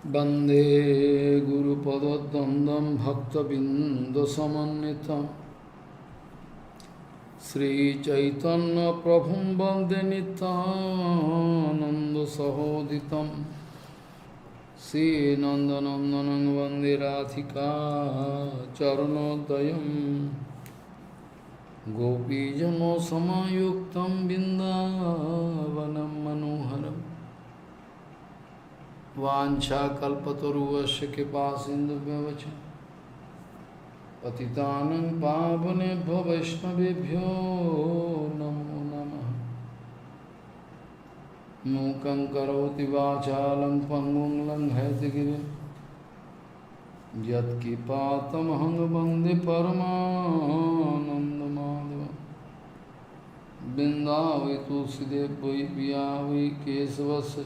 वन्दे गुरुपदद्वन्द्वं भक्तबिन्दुसमन्वितं श्रीचैतन्यप्रभुं वन्दे नित्यानन्दसहोदितं श्रीनन्दनन्दनं वन्दे राधिका चरणोदयं गोपीजनसमायुक्तं बिन्दावनं मनोहरम् वाञ्छाकल्पतरुश्च कृपासिन्धुभ्यश्च पतितानं पावनेभ्यो वैष्णवेभ्यो नमो नमः। मूकं करोति वाचालं पङ्गुं लङ्घयतिगिरिं यत्किपातमहं वन्दे परमानन्दमाधवं। बिन्दावै तुलसीदेव वै पिया वै केशवस्य च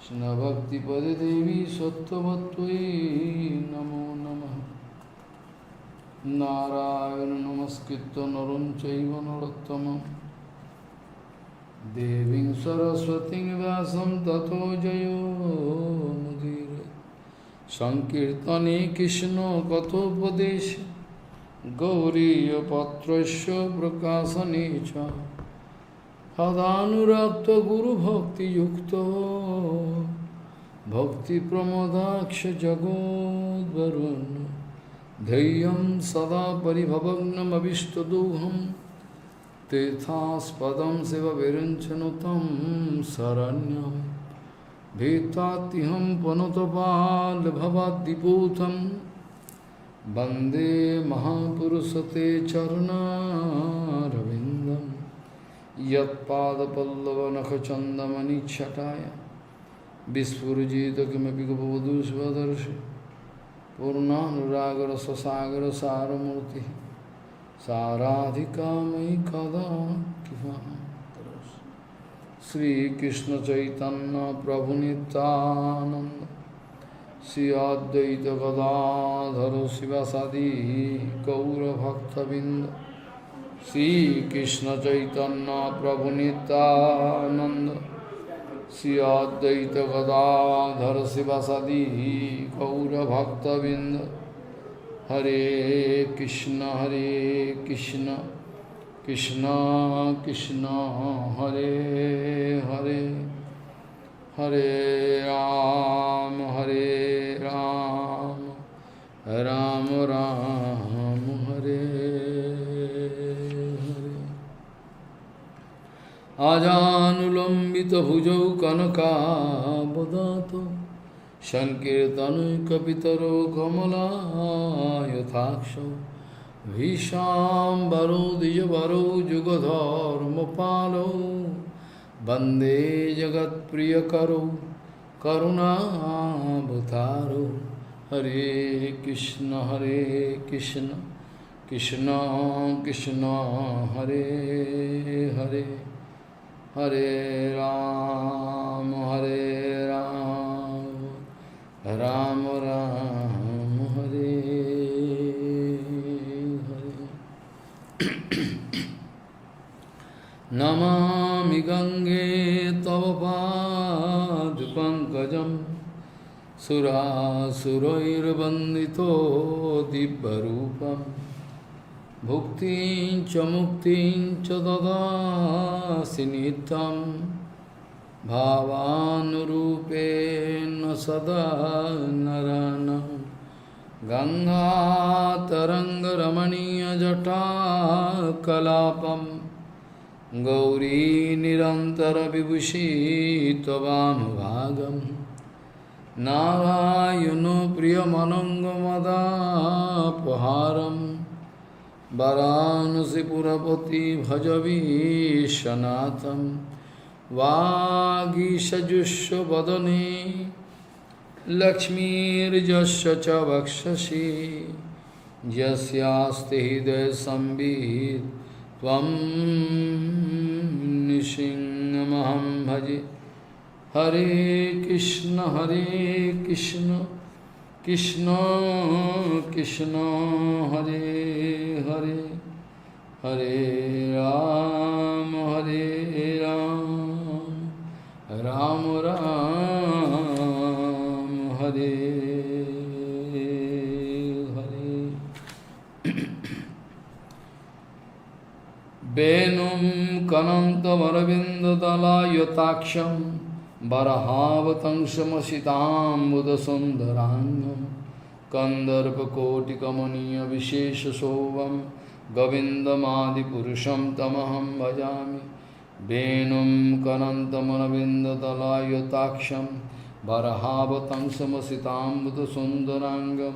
कृष्णभक्तिपदे देवी सत्त्ववत्त्वयि नमो नमः। नारायण नमस्कृत्य नरं चैव नरोत्तमं देवीं सरस्वतीं व्यासं ततो जयो मुदीरये। संकीर्तने कृष्ण कथोपदेशे गौरीयपत्रस्य प्रकाशने च सदानुरक्त गुरुभक्तियुक्तो भक्तिप्रमोदाक्ष जगोद्वरुन् धैर्यं सदा परिभवग्नमभिष्टदोहं तीर्थास्पदं शिवविरञ्चनुतं शरण्यं भीतात्यहं पुनतपाल्भवाद्दिपूतं वन्दे महापुरुषते चरणारविन्दम्। यत्पादपल्लवनखचन्दमनिच्छटाय विस्फुरजित किमपि गपवधूष्वदर्शि पूर्णानुरागरससागरसारमूर्तिः साराधिका मयि कदा कृपां करोषि। श्रीकृष्णचैतन्य प्रभुनितानन्द श्री अद्वैत गदाधर शिवसदि गौरभक्तबिंद श्री कृष्ण चैतन्य प्रभु नित्यानंद श्री अद्वैत गदाधर शिवसदि गौरभक्तबिंद। हरे कृष्ण कृष्ण कृष्ण हरे हरे हरे राम राम राम हरे आजानुलंबित भुजौ कनकावदातो संकीर्तनैकपितरो कमलायथाक्षो भीषाम्बरो द्विजवरो जुगधर्मपालो वन्दे जगत्प्रियकरो करुणावतारो। हरे कृष्ण कृष्ण कृष्ण हरे हरे हरे राम राम राम हरे हरे। नमामि गंगे तव पादपङ्कजं सुरासुरैर्वन्दितो दिव्यरूपम् भुक्तिं च मुक्तिं च ददासि नित्यं भावानुरूपेण सदा नरानं। गङ्गातरङ्गरमणीयजटाकलापं गौरी निरन्तरविभूषी त्ववानुभागं नारायणो प्रियमनङ्गमदापहारम् वाराणसीपुरपति भजवीशनाथं वागीषजुष्वदने लक्ष्मीर्यस्य च वक्षसि यस्यास्ति हृदयसंवित् त्वं नृसिंहमहं भजे। हरे Krishna Krishna Krishna Hare Hare Hare Ram Ram Ram Hare Hare. Venum kanantamaravindatala yataksham Varahavatamsamasitam Budasundarangam Kandarpakotikamaniya Vishesha Sovam Govindamadi Purusham Tamaham Bhajami Venum kanantamaravindatala yataksham Varahavatamsamasitam Budasundarangam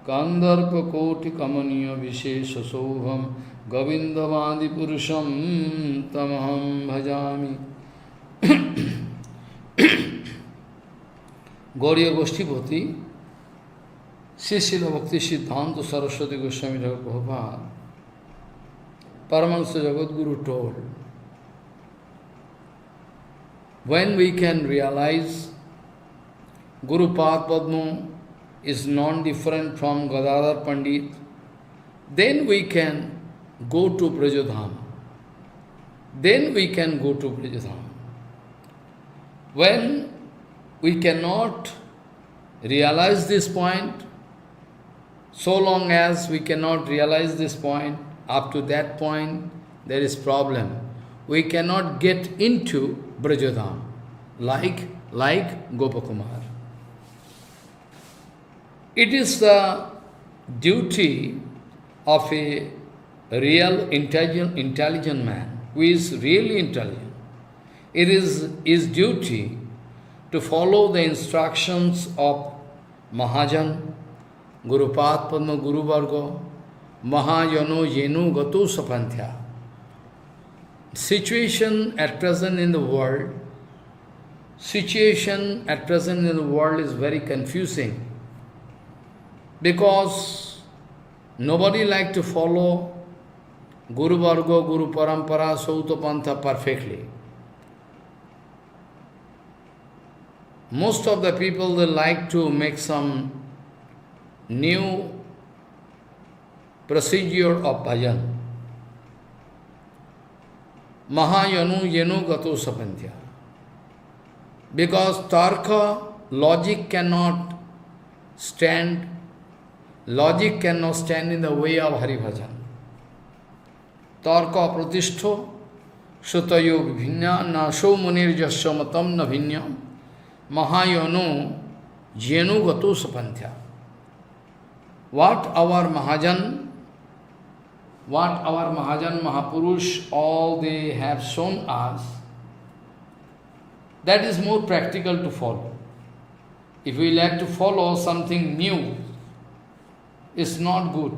Kandarpakotikamaniya Vishesha Sovam Govindamadi Purusham Tamaham Bhajami. Gauriya Goshtipati, Srila Bhakti Siddhanta Saraswati Goswami Prabhupada, Paramahansa Jagadguru told, when we can realize Guru Pad Padma is non-different from Gadadhar Pandit, then we can go to Brajadham. Then we can go to Brajadham. When we cannot realize this point, so long as we cannot realize this point, up to that point, there is problem. We cannot get into Brajadham, like Gopakumar. It is the duty of a real intelligent man, who is really intelligent. It is his duty to follow the instructions of Mahajan, Gurupad Padma Guru Varga, Mahajano Yenu Gato Sapanthya. Situation at present in the world is very confusing, because nobody like to follow Guru Varga, Guru Parampara, Sauta Pantha perfectly. Most of the people, they like to make some new procedure of bhajan. Mahayanu yenu gato sapantya. Because tarka, logic cannot stand in the way of Hari Bhajan. Tarka pratishto, sutayo vibhinna, nasho munir jasya matam na bhinyam, mahayano jenu gato sapantya. What our Mahajan Mahapurush, all they have shown us, that is more practical to follow. If we like to follow something new, it's not good.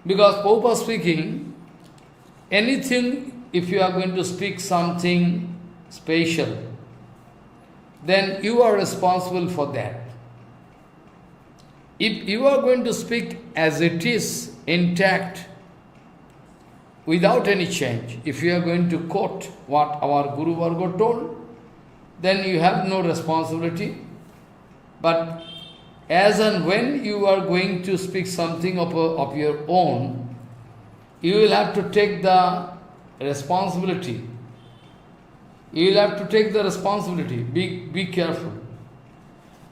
Because Prabhupada speaking, anything, if you are going to speak something special, then you are responsible for that. If you are going to speak as it is, intact, without any change, if you are going to quote what our Guru Varga told, then you have no responsibility. But as and when you are going to speak something of your own, you will have to take the responsibility. You will have to take the responsibility. Be careful.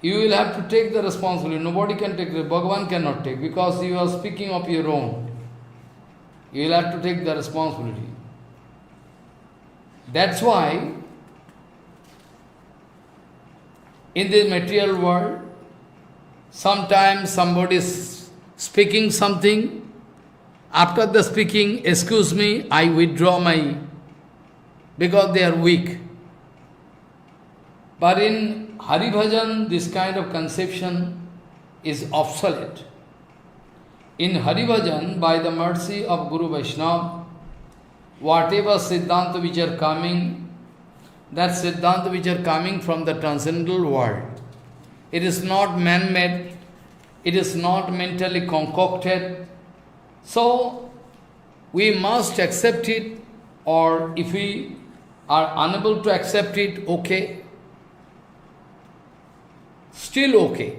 You will have to take the responsibility. Nobody can take it. Bhagavan cannot take, because you are speaking of your own. You will have to take the responsibility. That's why in the material world, sometimes somebody is speaking something. After the speaking, excuse me, I withdraw my, because they are weak. But in Hari Bhajan, this kind of conception is obsolete. In Hari Bhajan, by the mercy of Guru Vaishnava, whatever Siddhanta which are coming, that Siddhanta which are coming from the transcendental world, it is not man-made, it is not mentally concocted. So, we must accept it, or if we are unable to accept it, okay. Still okay.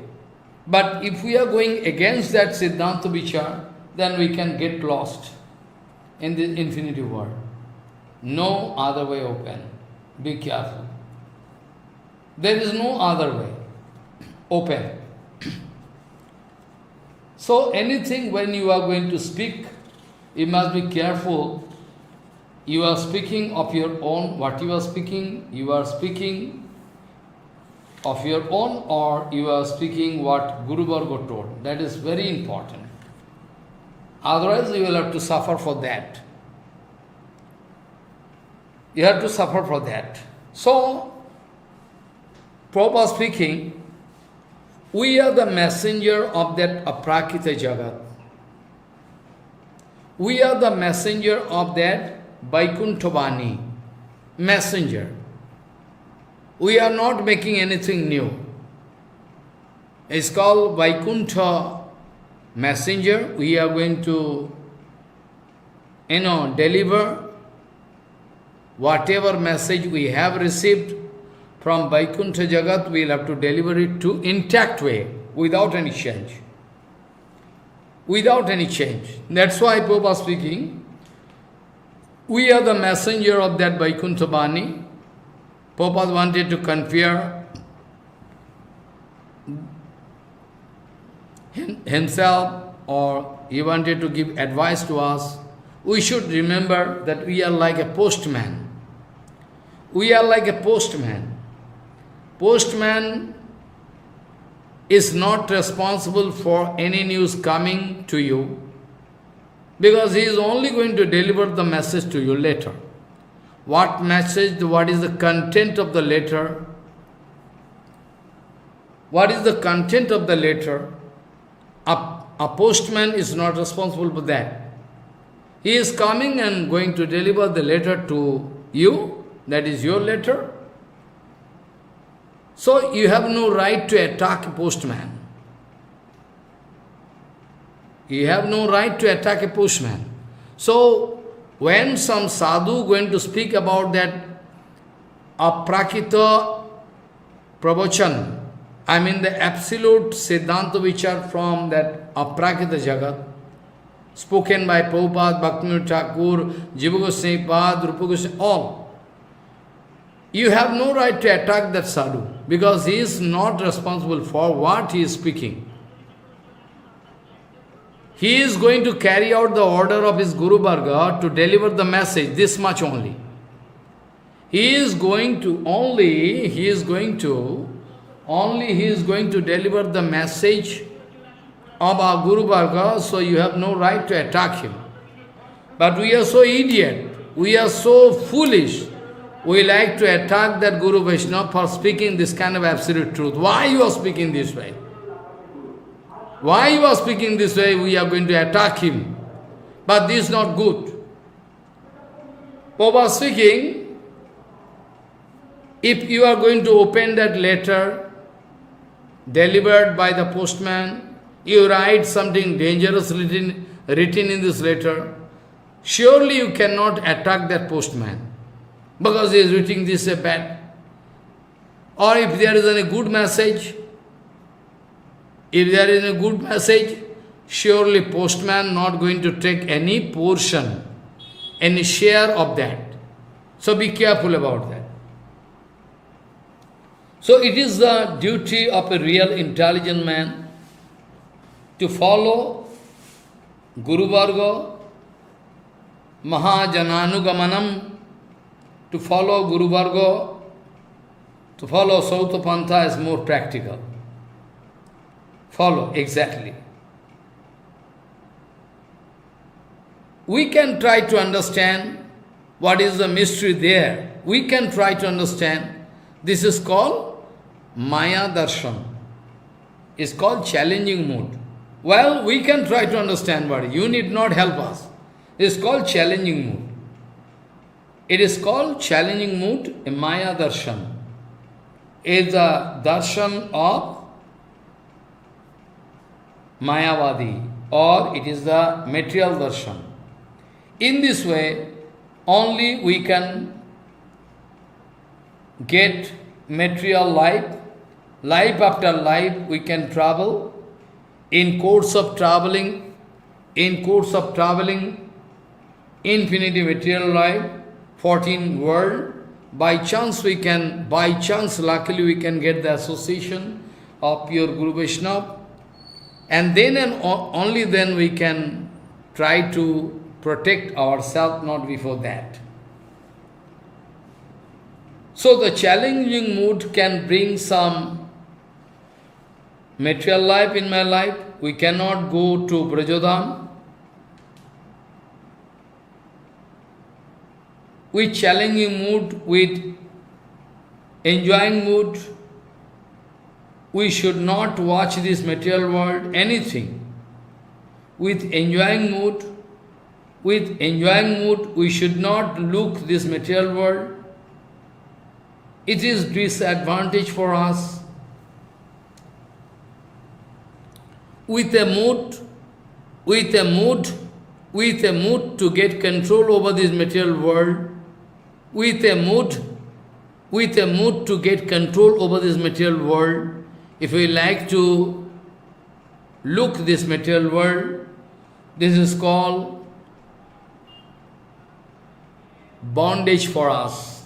But if we are going against that Siddhanta Vichar, then we can get lost in the infinity world. No other way open. Be careful. There is no other way. open. So anything when you are going to speak, you must be careful. You are speaking of your own, what you are speaking of your own, or you are speaking what Guru Varga told. That is very important. Otherwise you will have to suffer for that. You have to suffer for that. So, Prabhupada speaking, we are the messenger of that aprakita jagat. We are the messenger of that Vaikunthavani, messenger. We are not making anything new. It's called Vaikuntha messenger. We are going to, deliver whatever message we have received from Vaikuntha Jagat, we will have to deliver it to intact way, without any change. Without any change. That's why Prabhupada speaking, we are the messenger of that Vaikuntha Bani. Prabhupada wanted to confer himself, or he wanted to give advice to us. We should remember that we are like a postman. We are like a postman. Postman is not responsible for any news coming to you, because he is only going to deliver the message to you later. What message, what is the content of the letter? What is the content of the letter? A postman is not responsible for that. He is coming and going to deliver the letter to you, that is your letter. So you have no right to attack a postman. You have no right to attack a postman. So when some sadhu going to speak about that aprakita pravachan, I mean the absolute Siddhanta vichar from that aprakita jagat, spoken by Prabhupada, Bhaktivinoda Thakur, Jiva Goswami Pad, Rupa Goswami, all. You have no right to attack that sadhu, because he is not responsible for what he is speaking. He is going to carry out the order of his Guru Varga to deliver the message, this much only. He is going to deliver the message of our Guru Varga, so you have no right to attack him. But we are so idiot, we are so foolish, we like to attack that Guru Vaishnava for speaking this kind of absolute truth. Why you are speaking this way? Why you are speaking this way? We are going to attack him. But this is not good. Prabhupada speaking, if you are going to open that letter delivered by the postman, you write something dangerous written in this letter, surely you cannot attack that postman, because he is writing this bad. Or if there is any good message, surely postman not going to take any portion, any share of that. So be careful about that. So it is the duty of a real intelligent man to follow Guru Varga, Mahajananugamanam, to follow Guru Varga, to follow Sauta Pantha is more practical. Follow, exactly. We can try to understand what is the mystery there. We can try to understand. This is called Maya Darshan. It's called challenging mood. Well, we can try to understand what. You need not help us. It's called challenging mood. It is called challenging mood, a Maya Darshan. It's a darshan of Mayavadi, or it is the material darshan. In this way, only we can get material life, life after life we can travel. In course of traveling, infinity material life, 14 world, by chance, luckily we can get the association of pure Guru Vaishnava, and then and only then we can try to protect ourselves, not before that. So the challenging mood can bring some material life in my life. We cannot go to Brajodham. With challenging mood, with enjoying mood, we should not watch this material world, anything. With enjoying mood, we should not look this material world. It is disadvantage for us. With a mood to get control over this material world, with a mood to get control over this material world, if we like to look this material world, this is called bondage for us.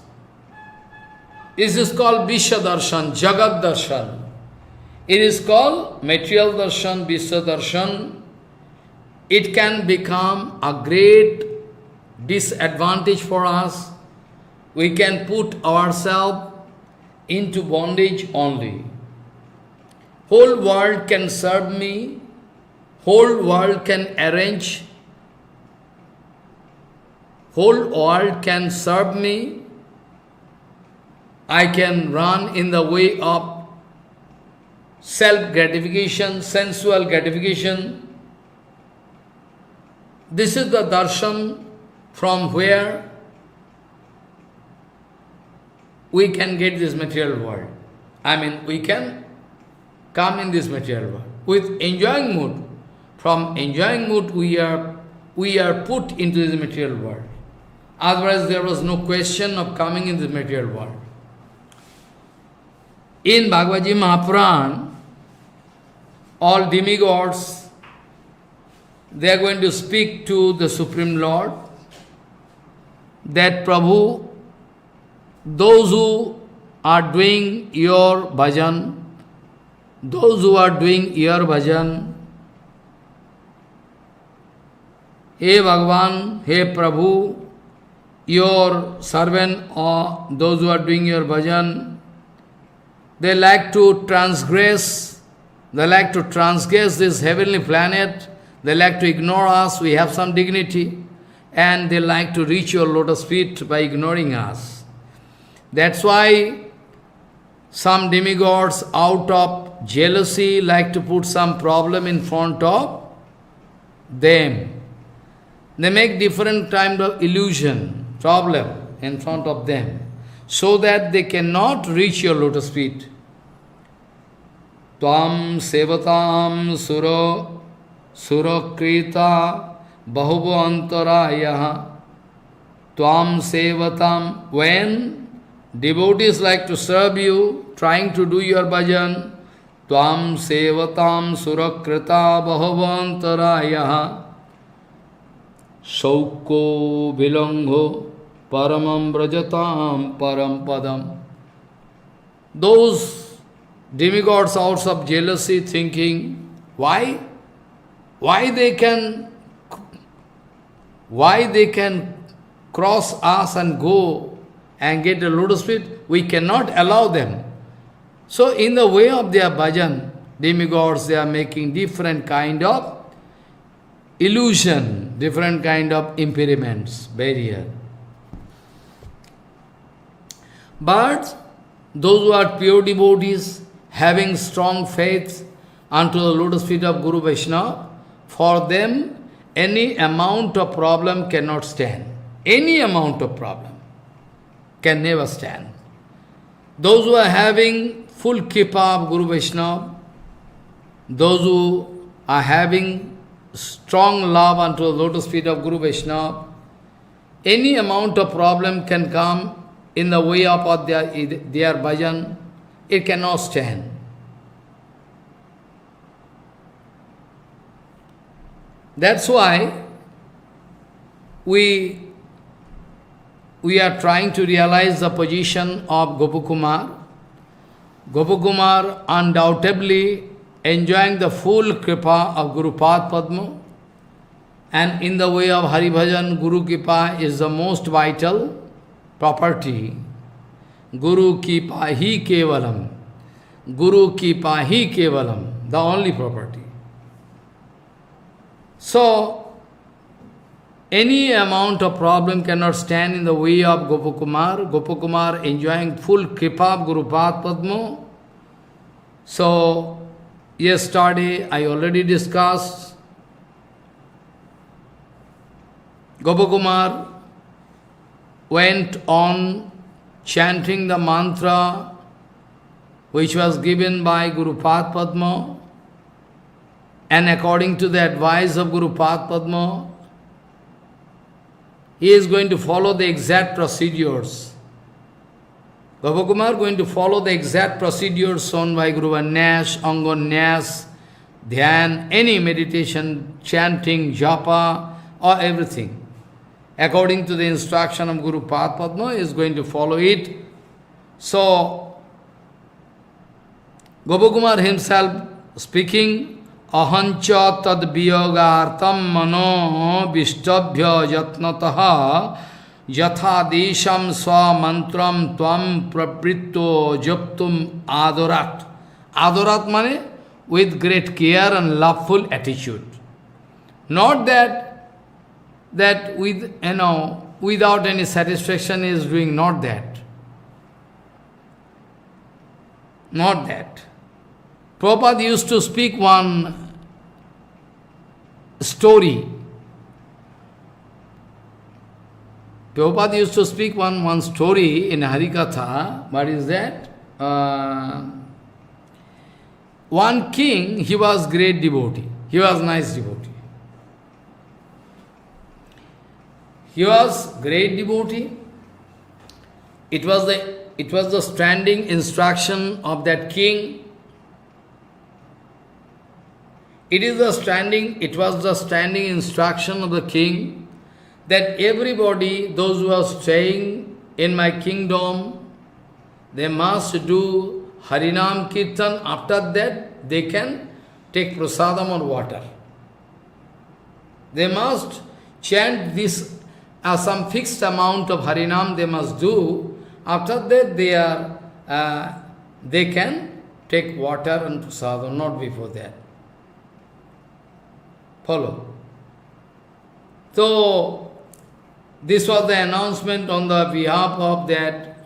This is called Vishwa Darshan, Jagat Darshan. It is called material darshan, Vishwa darshan. It can become a great disadvantage for us. We can put ourselves into bondage only. Whole world can serve me, whole world can arrange, whole world can serve me. I can run in the way of self-gratification, sensual gratification. This is the darshan from where we can get this material world. We can come in this material world. With enjoying mood, from enjoying mood we are put into this material world. Otherwise there was no question of coming in this material world. In Bhagavad Gita Mahapuran, all demigods, they are going to speak to the Supreme Lord that Prabhu, those who are doing your bhajan, Hey Bhagavan, Hey Prabhu, your servant or those who are doing your bhajan, they like to transgress this heavenly planet, they like to ignore us, we have some dignity, and they like to reach your lotus feet by ignoring us. That's why some demigods out of jealousy like to put some problem in front of them. They make different kind of illusion, problem in front of them, so that they cannot reach your lotus feet. Tvam sevatam surakrita bahuvo antaraya. Tvam sevatam, when devotees like to serve you, trying to do your bhajan, Tvam sevatam surakrita bahuvo antaraya. Sauko vilangho paramam brajatam param padam. Those demigods out of jealousy thinking, why they can cross us and go and get the lotus feet, we cannot allow them. So in the way of their bhajan, demigods, they are making different kind of illusion, different kind of impediments, barrier. But those who are pure devotees, having strong faith unto the lotus feet of Guru Vaishnava, for them any amount of problem cannot stand. Any amount of problem can never stand. Those who are having full kippa of Guru Vaishnava, those who are having strong love unto the lotus feet of Guru Vaishnava, any amount of problem can come in the way of their bhajan, it cannot stand. That's why we are trying to realize the position of Gopakumar. Gopakumar undoubtedly enjoying the full kripa of Guru Pad Padma, and in the way of Hari Bhajan, Guru Kripa is the most vital property. Guru Kripa hi kevalam. Guru Kripa hi kevalam, the only property. So, any amount of problem cannot stand in the way of Gopakumar. Gopakumar enjoying full kripa of Guru Pad Padma. So, yesterday I already discussed, Gopakumar went on chanting the mantra which was given by Guru Pad Padma, and according to the advice of Guru Pad Padma, he is going to follow the exact procedures. Gopakumar going to follow the exact procedures shown by Guru Vanyas, Anganyas, Dhyan, any meditation, chanting, japa, or everything. According to the instruction of Guru Pad Padma, is going to follow it. So, Gopakumar himself speaking, Ahancha tad viyogartam mano vishtabhya jatnataha yatha desham swa mantram tvam prapritto japtum adorat. Adorat means with great care and loveful attitude. Not that with, without any satisfaction is doing, not that. Not that. Prabhupada used to speak one story. Prabhupada used to speak one story in HariKatha. What is that? One king, he was great devotee. He was nice devotee. He was great devotee. It was the standing instruction of that king. It was the standing instruction of the king that everybody, those who are staying in my kingdom, they must do Harinam Kirtan. After that, they can take prasadam or water. They must chant this some fixed amount of Harinam they must do. After that, they can take water and prasadam, not before that. Follow. So, this was the announcement on the behalf of that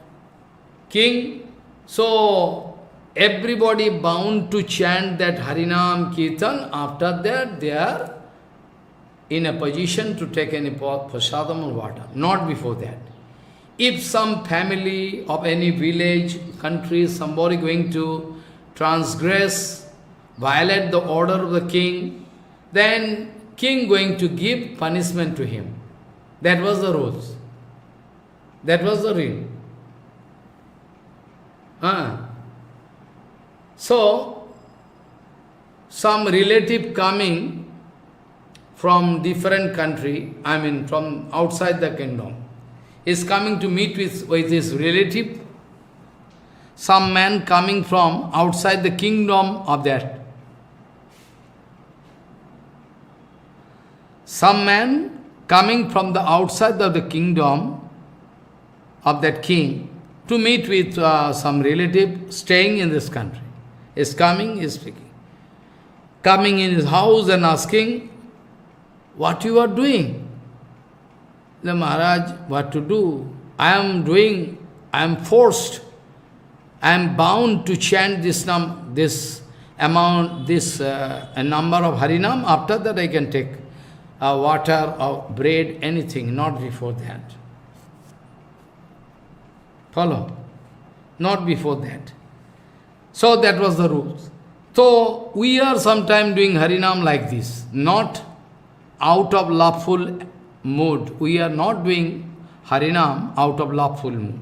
king. So, everybody bound to chant that Harinam Kirtan. After that, they are in a position to take any prasadam or water. Not before that. If some family of any village, country, somebody going to transgress, violate the order of the king, then king going to give punishment to him. That was the rules. That was the rule. So, some relative coming from different country, from outside the kingdom, is coming to meet with his relative. Some man coming from outside the kingdom of that. Some man coming from the outside of the kingdom of that king to meet with some relative staying in this country. Is coming, is speaking. Coming in his house and asking, what you are doing? The Maharaj, what to do? I am forced, I am bound to chant this number of Harinam. After that I can take water or bread, anything, not before that. Follow? Not before that. So that was the rules. So we are sometimes doing Harinam like this, not out of loveful mood. We are not doing Harinam out of loveful mood.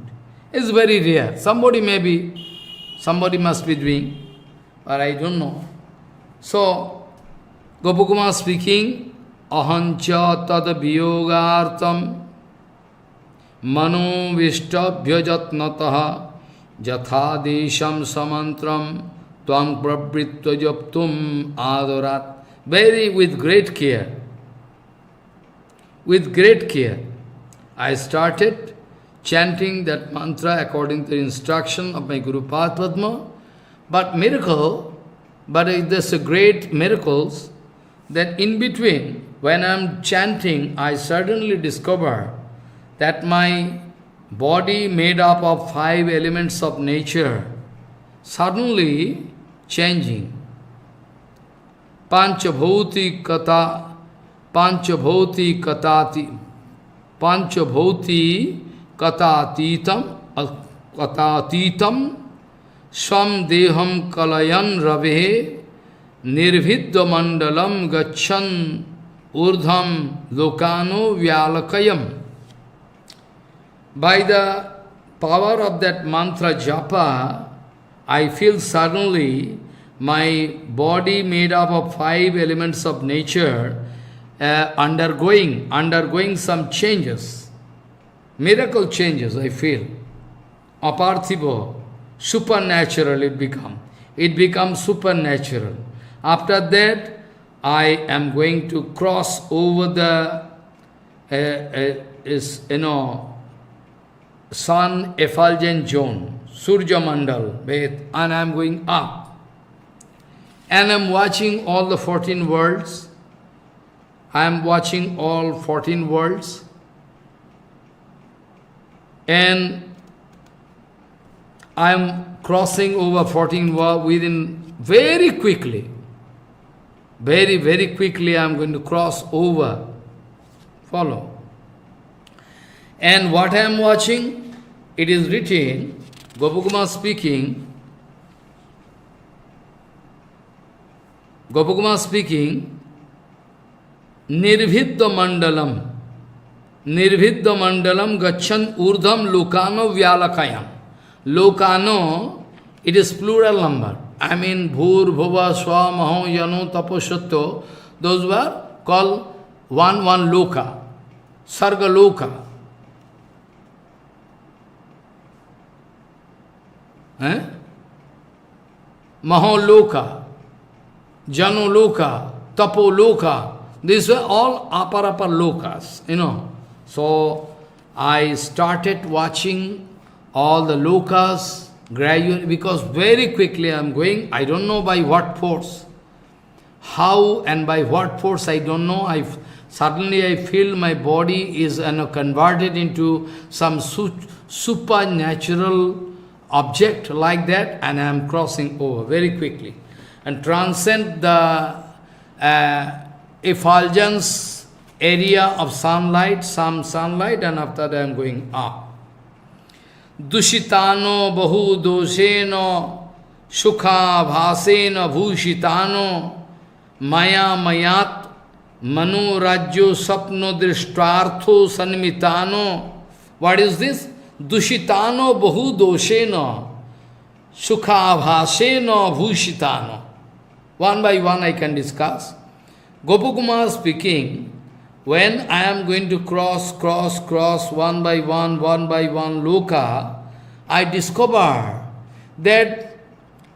It's very rare. Somebody must be doing, but I don't know. So, Gopakumar speaking, Ahancha tad viyogartam mano vishtabhya jatnataha jathadesham samantram tvam pravritva japtum adorat. Very with great care. With great care. I started chanting that mantra according to the instruction of my Guru Padma. But there's a great miracles that in between, when I'm chanting, I suddenly discover that my body made up of 5 elements of nature suddenly changing. Panchabhauti katatitam swam deham kalayan ravehe nirvidya mandalam gachan urdham lokano vyalakayam. By the power of that mantra japa, I feel suddenly my body made up of 5 elements of nature undergoing some changes, miracle changes I feel. Aparthiva, supernatural it becomes supernatural. After that, I am going to cross over the sun effulgent zone, Surya Mandal, and I am going up. And I am watching all the 14 worlds. I am watching all 14 worlds. And I am crossing over 14 worlds within very quickly. Very, very quickly I am going to cross over. Follow. And what I am watching, it is written, Gopakuma speaking, Nirvidya mandalam gachan urdham lokano vyalakayam. Lokano, it is plural number. I mean, bhur, bhuva, swa, maho, yano, taposhatto, those were called one loka, sarga loka. Maho loka, jano loka, tapo loka. These were all upper lokas, So, I started watching all the lokas gradually, because very quickly I am going, I don't know by what force. How and by what force, I don't know. Suddenly I feel my body is converted into some supernatural object like that, and I am crossing over very quickly. And transcend the effulgence area of sunlight, some sunlight, and after that I am going up. Dushitano bahu dosheno sukha bhasena bhushitano maya mayat manu rajyo sapno drishtvartho sanmitano. What is this? Dushitano bahu dosheno sukha bhasena bhushitano. One by one I can discuss. Gopakumar speaking, when I am going to cross one by one loka, I discover that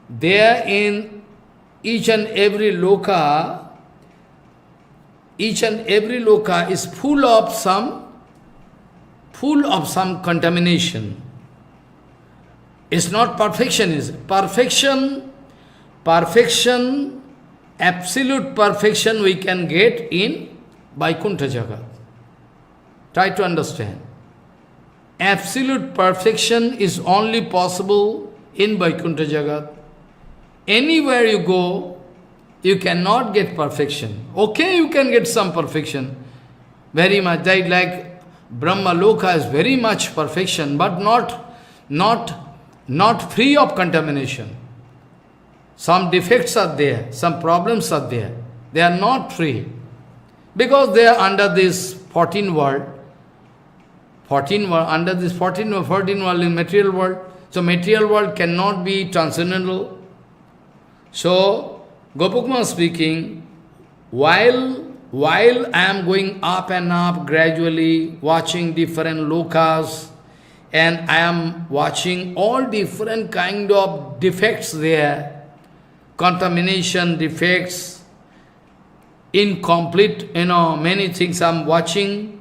there in each and every loka is full of some contamination. It's not perfection, is it? Perfection, absolute perfection we can get in Vaikuntha Jagat. Try to understand. Absolute perfection is only possible in Vaikuntha Jagat. Anywhere you go, you cannot get perfection. Okay, you can get some perfection. Very much. Like Brahma Loka is very much perfection, but not free of contamination. Some defects are there, some problems are there. They are not free. Because they are under this 14 world. Under this 14 world in material world. So material world cannot be transcendental. So, Gopakuma speaking, while I am going up and up gradually, watching different lokas, and I am watching all different kind of defects there, contamination, defects, incomplete, many things I am watching.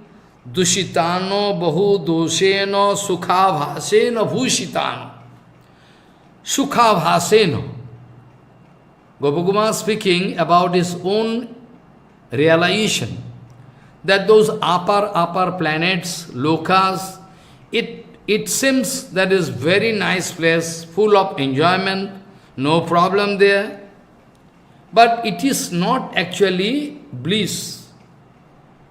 Dushitano bahu dosheno sukhabhaseno bhushitano. Sukhabhaseno. Gopaguma speaking about his own realization that those upper planets, lokas, it seems that is very nice place, full of enjoyment, no problem there. But it is not actually bliss.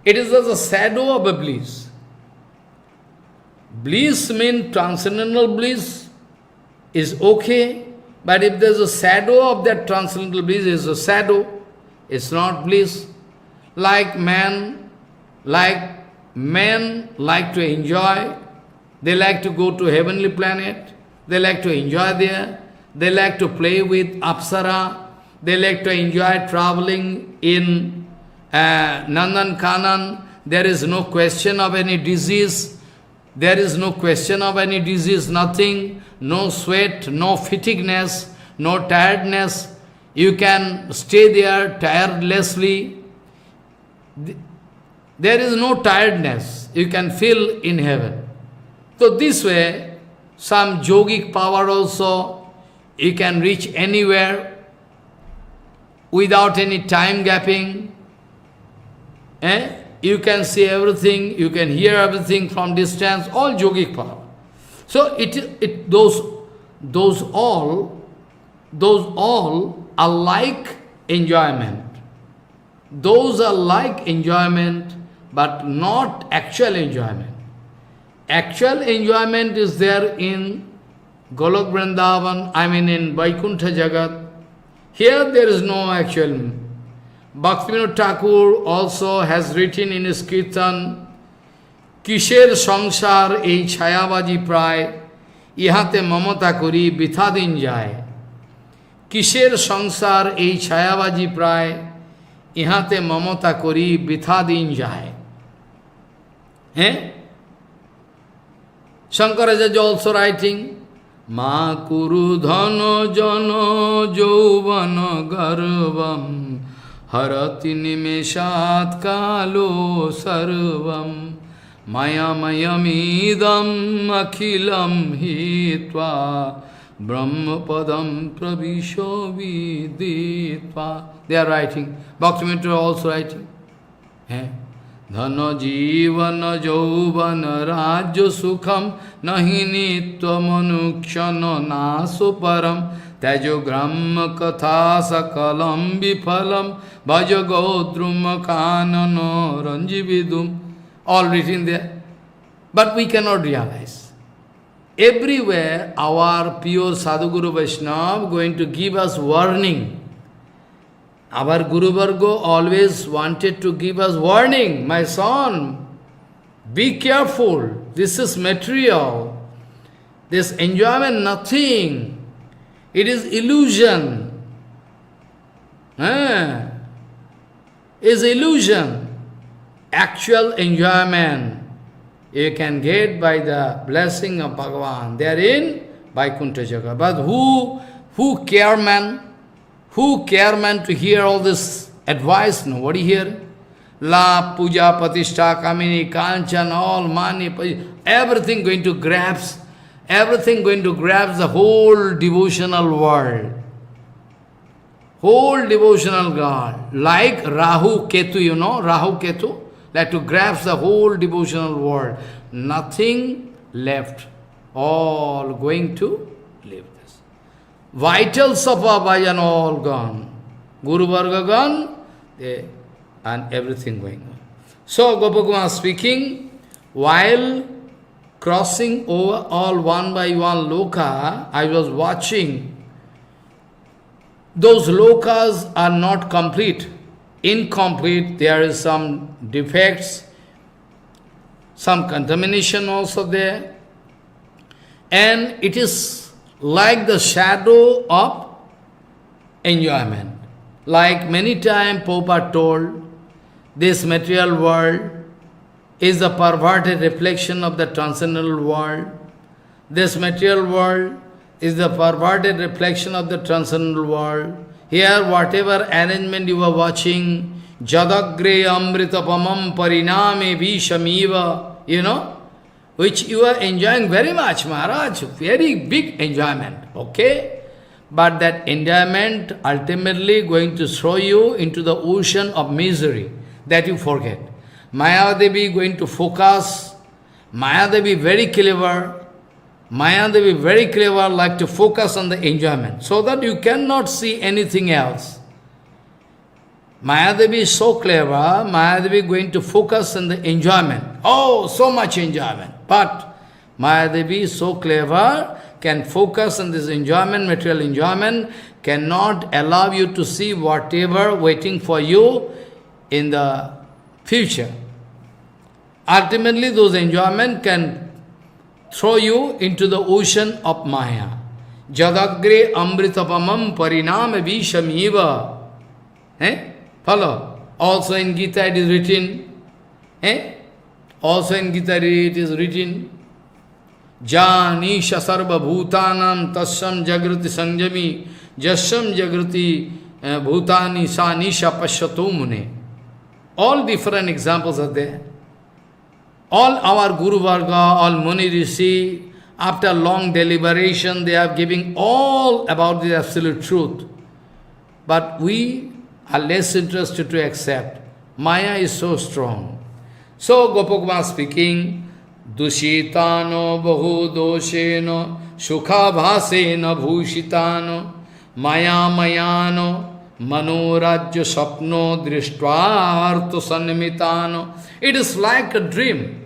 It is just a shadow of a bliss. Bliss means transcendental bliss is okay, but if there is a shadow of that transcendental bliss, is a shadow, it's not bliss. Like men like to enjoy, they like to go to heavenly planet, they like to enjoy there, they like to play with Apsara, they like to enjoy traveling in Nandan Kanan. There is no question of any disease, nothing, no sweat, no fatigueness, no tiredness. You can stay there tirelessly. There is no tiredness you can feel in heaven. So this way, some yogic power also, you can reach anywhere without any time gapping. You can see everything, you can hear everything from distance, all yogic power. So those all are like enjoyment. Those are like enjoyment, but not actual enjoyment. Actual enjoyment is there in Golok Vrindavan, in Vaikuntha Jagat. Here there is no actual. Bhaktivinoda Thakur also has written in his Kirtan, Kisher Sangsar ei Chayabaji Pray, Ihate Mamata Kuri Bithadin Jai. Kisher Sangsar ei Chayabaji Pray, Ihate Mamata Kuri Bithadin Jai. Shankaracharya is also writing, Ma Kuru Dhano Jano Jovana Garvam Harati Nimeshat Kalo Sarvam Maya Mayamidam Akhilam Hitva Brahmapadam Pravisho Viditva. They are writing. Bhaktivinoda also writing. Dhana Jivana Jauvana Rajya Sukham Nahi Nitva Manukshana Naso Param Tajo Gramma Katha Sakalam Bifalam Bhaja Gaudruma Kanano Ranjividum. All written there. But we cannot realize. Everywhere our pure Sadhguru Vaishnava going to give us warning. Our Guru Varga always wanted to give us warning. My son, be careful. This is material. This enjoyment, nothing. It is illusion. Is illusion. Actual enjoyment you can get by the blessing of Bhagavan. They are in Vaikuntha Jagat. But who care man? Who care man to hear all this advice? Nobody here. La, puja, patishtha, kamini, kanchan, all money, everything going to grasp the whole devotional world. Whole devotional God. Like Rahu Ketu, Rahu Ketu, like to grasp the whole devotional world. Nothing left. All going to leave this. Vitals of our bhajan all gone. Guru Varga gone, and everything going on. So Gopakumar speaking, while crossing over all one by one loka, I was watching. Those lokas are not complete, incomplete, there is some defects, some contamination also there. And it is like the shadow of enjoyment. Like many times Prabhupada told, this material world is a perverted reflection of the transcendental world. This material world is the perverted reflection of the transcendental world. Here, whatever arrangement you are watching, Jadagre Amritapamam Pariname Vishamiva, which you are enjoying very much, Maharaj, very big enjoyment, okay? But that enjoyment ultimately going to throw you into the ocean of misery that you forget. Mayadevi going to focus, Mayadevi very clever, like to focus on the enjoyment, so that you cannot see anything else. Mayadevi is so clever, Mayadevi going to focus on the enjoyment. Oh, so much enjoyment. But Mayadevi is so clever, can focus on this enjoyment, material enjoyment, cannot allow you to see whatever waiting for you in the future. Ultimately, those enjoyment can throw you into the ocean of Maya. Jadagre amritapamam parinam vishamiva. Follow. Also in Gita it is written. Also in Gita it is written. Janisha sarva bhutanam tassam jagrati sanjami jassam jagrati bhutani sa nisha pashyato mune. All different examples are there. All our Guru Varga, all Muni Rishi, after long deliberation, they are giving all about the absolute truth. But we are less interested to accept. Maya is so strong. So Gopakuma speaking, Dushitano bahu dosheno sukha bhasena bhushitano maya mayano manorajya sapno drishtvartha sannimitano. It is like a dream.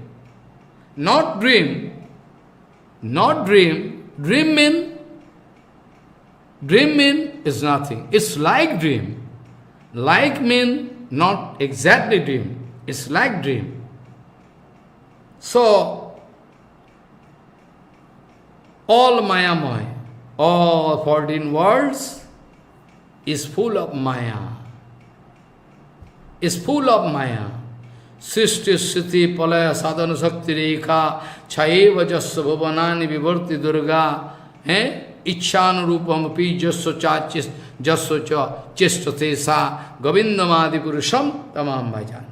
Not dream. Not dream. Dream mean is nothing. It's like dream. Like mean not exactly dream. It's like dream. So, all Mayamaya, all 14 worlds is full of Maya. Is full of Maya. Srishti Sriti Palaya Sadhana Sakti Rekha Chayeva Jasya Bhavanani Vivarti Durga Ichchanu Rupam Api Jasya Cha Jasya Cha Chestate Sa Govindamadi Purusham Tamam Bhajan.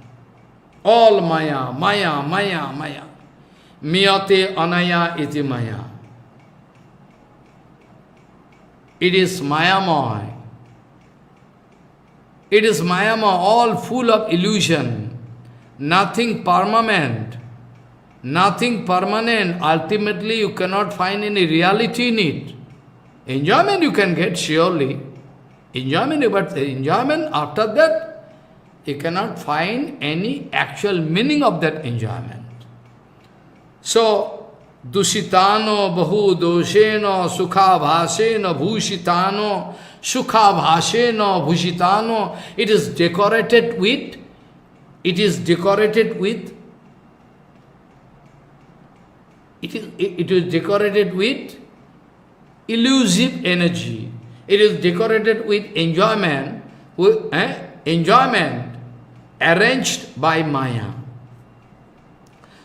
All Maya, Maya, Maya, Maya. Miyate Anaya iti Maya. It is Mayamaya. It is Mayamaya, all full of illusion. Nothing permanent. Nothing permanent. Ultimately, you cannot find any reality in it. Enjoyment you can get surely. Enjoyment, but enjoyment after that, you cannot find any actual meaning of that enjoyment. So, dushitano bahu dosheno sukha bhasena bhushitano sukha bhasena bhushitano. It is decorated with elusive energy. It is decorated with enjoyment, enjoyment arranged by Maya.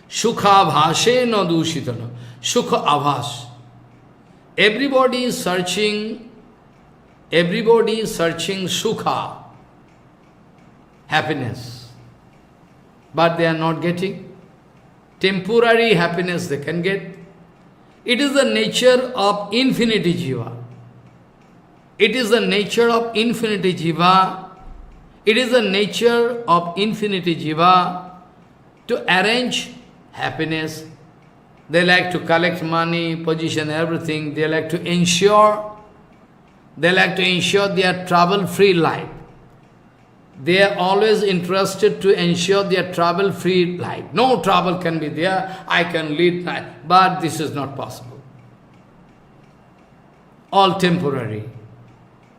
Sukha bhasena dushitana. Sukha abhas. Everybody is searching sukha, happiness. But they are not getting. Temporary happiness they can get. It is the nature of infinity jiva. It is the nature of infinity jiva. It is the nature of infinity jiva to arrange happiness. They like to collect money, position, everything. They like to ensure their trouble-free life. They are always interested to ensure their trouble-free life. No trouble can be there, I can lead life. But this is not possible. All temporary.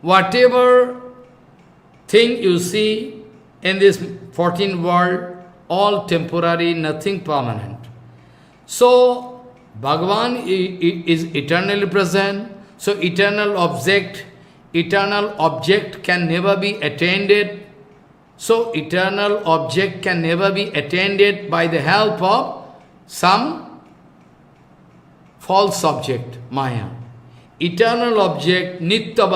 Whatever thing you see in this 14th world, all temporary, nothing permanent. So, Bhagavan is eternally present, so eternal object can never be attained. So, eternal object can never be attained by the help of some false object, Maya. Eternal object, Nitya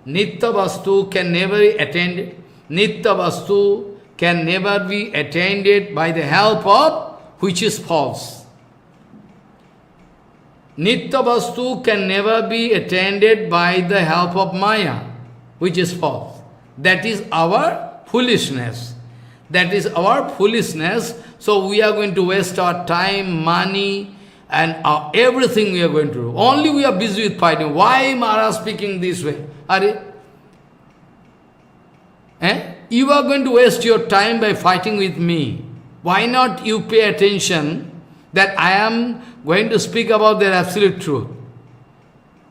Vastu can never be attained. Nitya Vastu can never be attained by the help of which is false. Nitya Vastu can never be attained by the help of Maya, which is false. That is our foolishness. That is our foolishness. So we are going to waste our time, money, and everything we are going to do. Only we are busy with fighting. Why Maharaj speaking this way? You are going to waste your time by fighting with me. Why not you pay attention that I am going to speak about the absolute truth?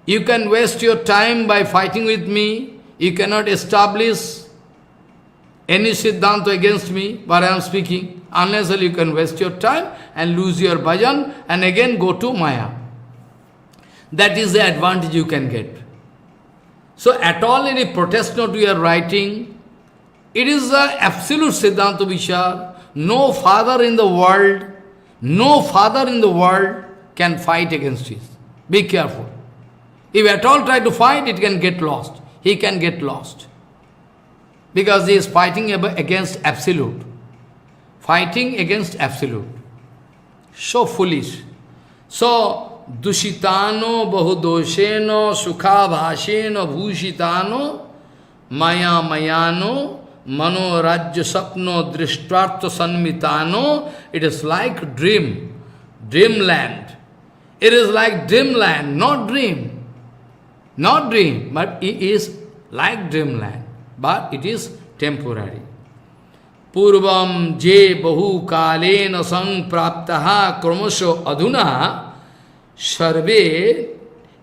You can waste your time by fighting with me. You cannot establish any Siddhanta against me, what I am speaking, unless you can waste your time and lose your bhajan and again go to Maya. That is the advantage you can get. So at all any protest note we are writing, it is the absolute Siddhanta Vichar. No father in the world, can fight against it. Be careful. If at all try to fight, it can get lost. He can get lost. Because he is fighting against absolute. Fighting against absolute. So foolish. So, dushitano bahudosheno sukhabhasheno bhushitano maya mayano mano rajya sapno drishtvartha sanmitano. It is like dreamland. It is like dreamland, not dream. Not dream, but it is like dreamland. But it is temporary. Purvam je bahu kalena sang praptaha kramasho adhuna sarve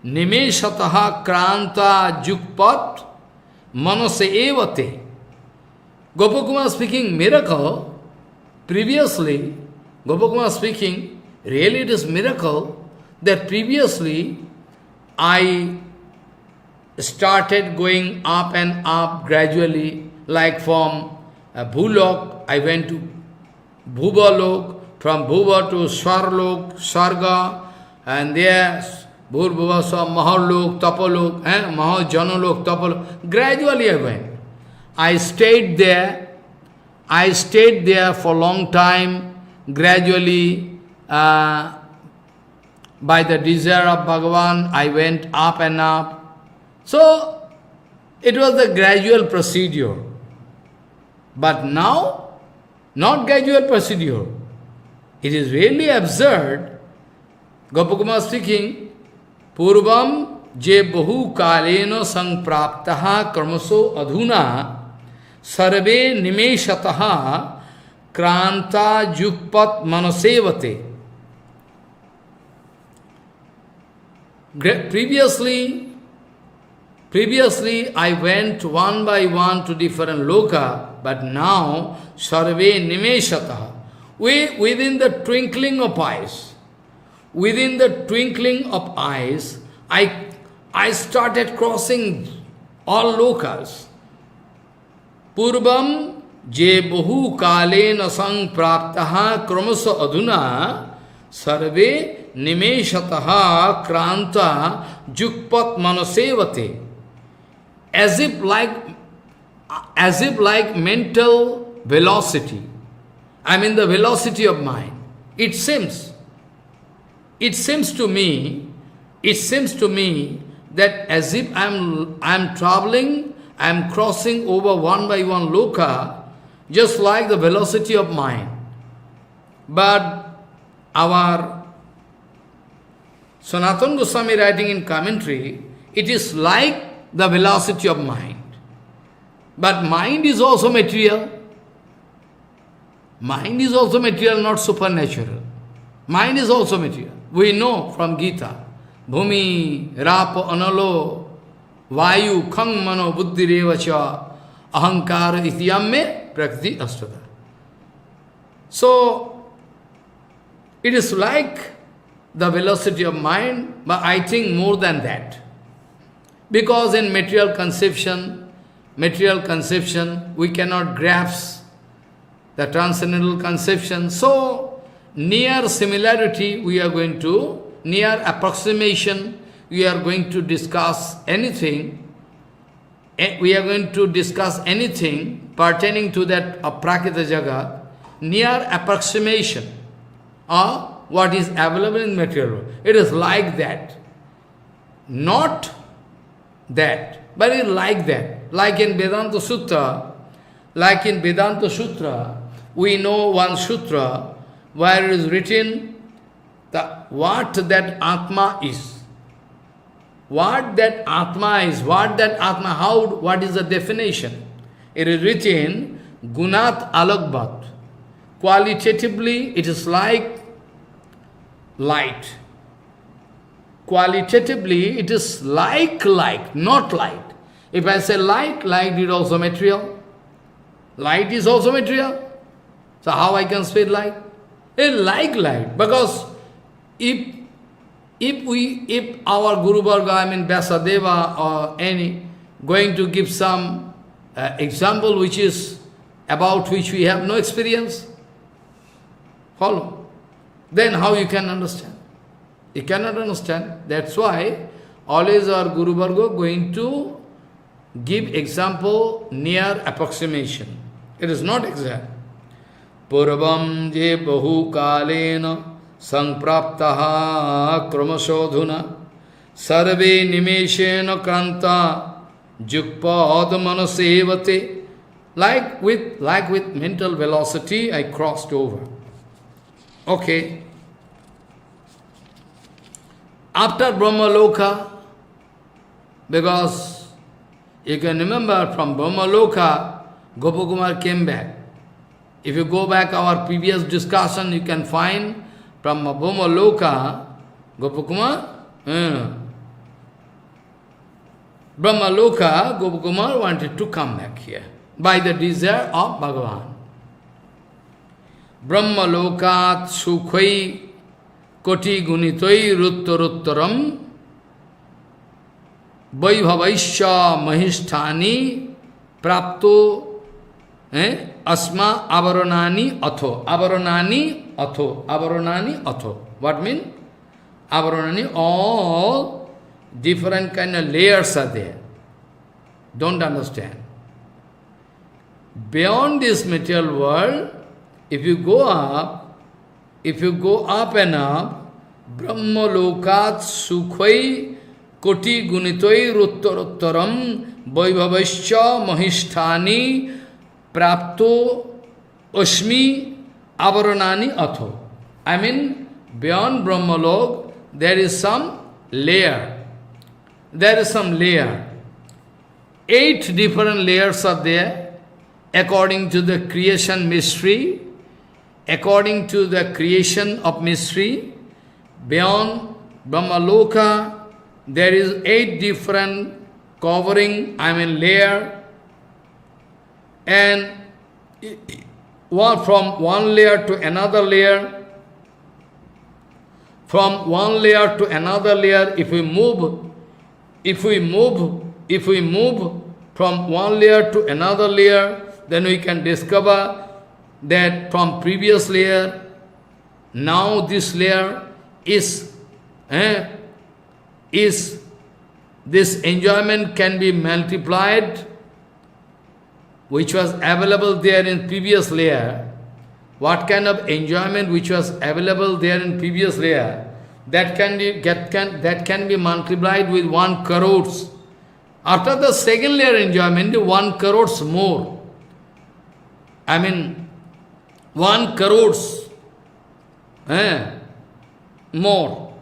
nimeshataha kranta jukpat manase evate. Gopakumar speaking miracle. Previously, Gopakumar speaking, really it is miracle that previously I started going up and up gradually, like from Bhulok, I went to Bhubalok, from Bhuva to Swarlok, Sarga, and there Bhurbhuva saw Mahalok, Tapalok, Mahajanalok, Tapalok. Gradually I went. I stayed there for a long time, gradually, by the desire of Bhagavan, I went up and up. So, it was a gradual procedure. But now, not gradual procedure. It is really absurd. Gopakumar speaking, Purvam je bahu kalena sangpraptaha kramaso adhuna sarve nimeshataha kranta jukpat manasevate. Previously, I went one by one to different loka, but now, sarve nimeshataha. Within the twinkling of eyes, I started crossing all lokas. Purvam je bahu kalena sang praptaha kramasa adhuna sarve nimeshataha kranta jukpat manasevate. As if like mental velocity. I mean the velocity of mind. It seems to me that as if I'm traveling, I'm crossing over one by one loka, just like the velocity of mind. But our Sanatana Goswami writing in commentary, it is like the velocity of mind. But mind is also material. Mind is also material, not supernatural. Mind is also material. We know from Gita, Bhumi, Rapo, Analo, Vayu, Khang, Mano, Buddhi, Revacha, Ahankara, Ityamme, Prakriti, Astada. So, it is like the velocity of mind, but I think more than that. Because in material conception, we cannot grasp the transcendental conception. So, near similarity we are going to near approximation, we are going to discuss anything. We are going to discuss anything pertaining to that Aprakita Jagat, near approximation of what is available in material world. It is like that. Not that, but it is like that. Like in Vedanta Sutra, we know one sutra where it is written what that Atma is. What that Atma is, what is the definition? It is written, Gunat Alakbat. Qualitatively, it is like light. Qualitatively, it is like light, not light. If I say light, light is also material. Light is also material. So how I can say light? It's like light. Because if our Guru Varga, Vyasadeva or any, going to give some example which is about which we have no experience, follow, then how you can understand? You cannot understand. That's why always our Guru Varga going to give example near approximation. It is not exact. Purvam je bahu kalena Sampraptaha kramasodhuna sarve nimeshena kranta jukpad manasevate. Like with mental velocity, I crossed over. Okay. After Brahmaloka, because you can remember from Brahmaloka, Gopakumar came back. If you go back our previous discussion, you can find from Brahmaloka, Brahmaloka, Gopakumar wanted to come back here by the desire of Bhagavan. Brahmalokat sukhai koti gunitoi ruttaruttaram vaibhavaisya mahishthani prapto asma avaranani atho. Avaranani atho. What mean? Avaranani, all different kind of layers are there. Don't understand. Beyond this material world, if you go up and up, Brahmalokat sukhai koti gunitoi ruttaruttaram vaibhavasya mahishthani prapto asmi avaranani atho. I mean, beyond Brahmalok, there is some layer. 8 different layers are there, according to the creation mystery. According to the creation of mystery, beyond Brahmaloka, there is 8 different covering, layer. And from one layer to another layer, if we move from one layer to another layer, then we can discover that from previous layer, now this layer is this enjoyment can be multiplied, which was available there in previous layer. What kind of enjoyment which was available there in previous layer, that can be multiplied with 1 crores. After the second layer enjoyment, 1 crores more. 1 crores more.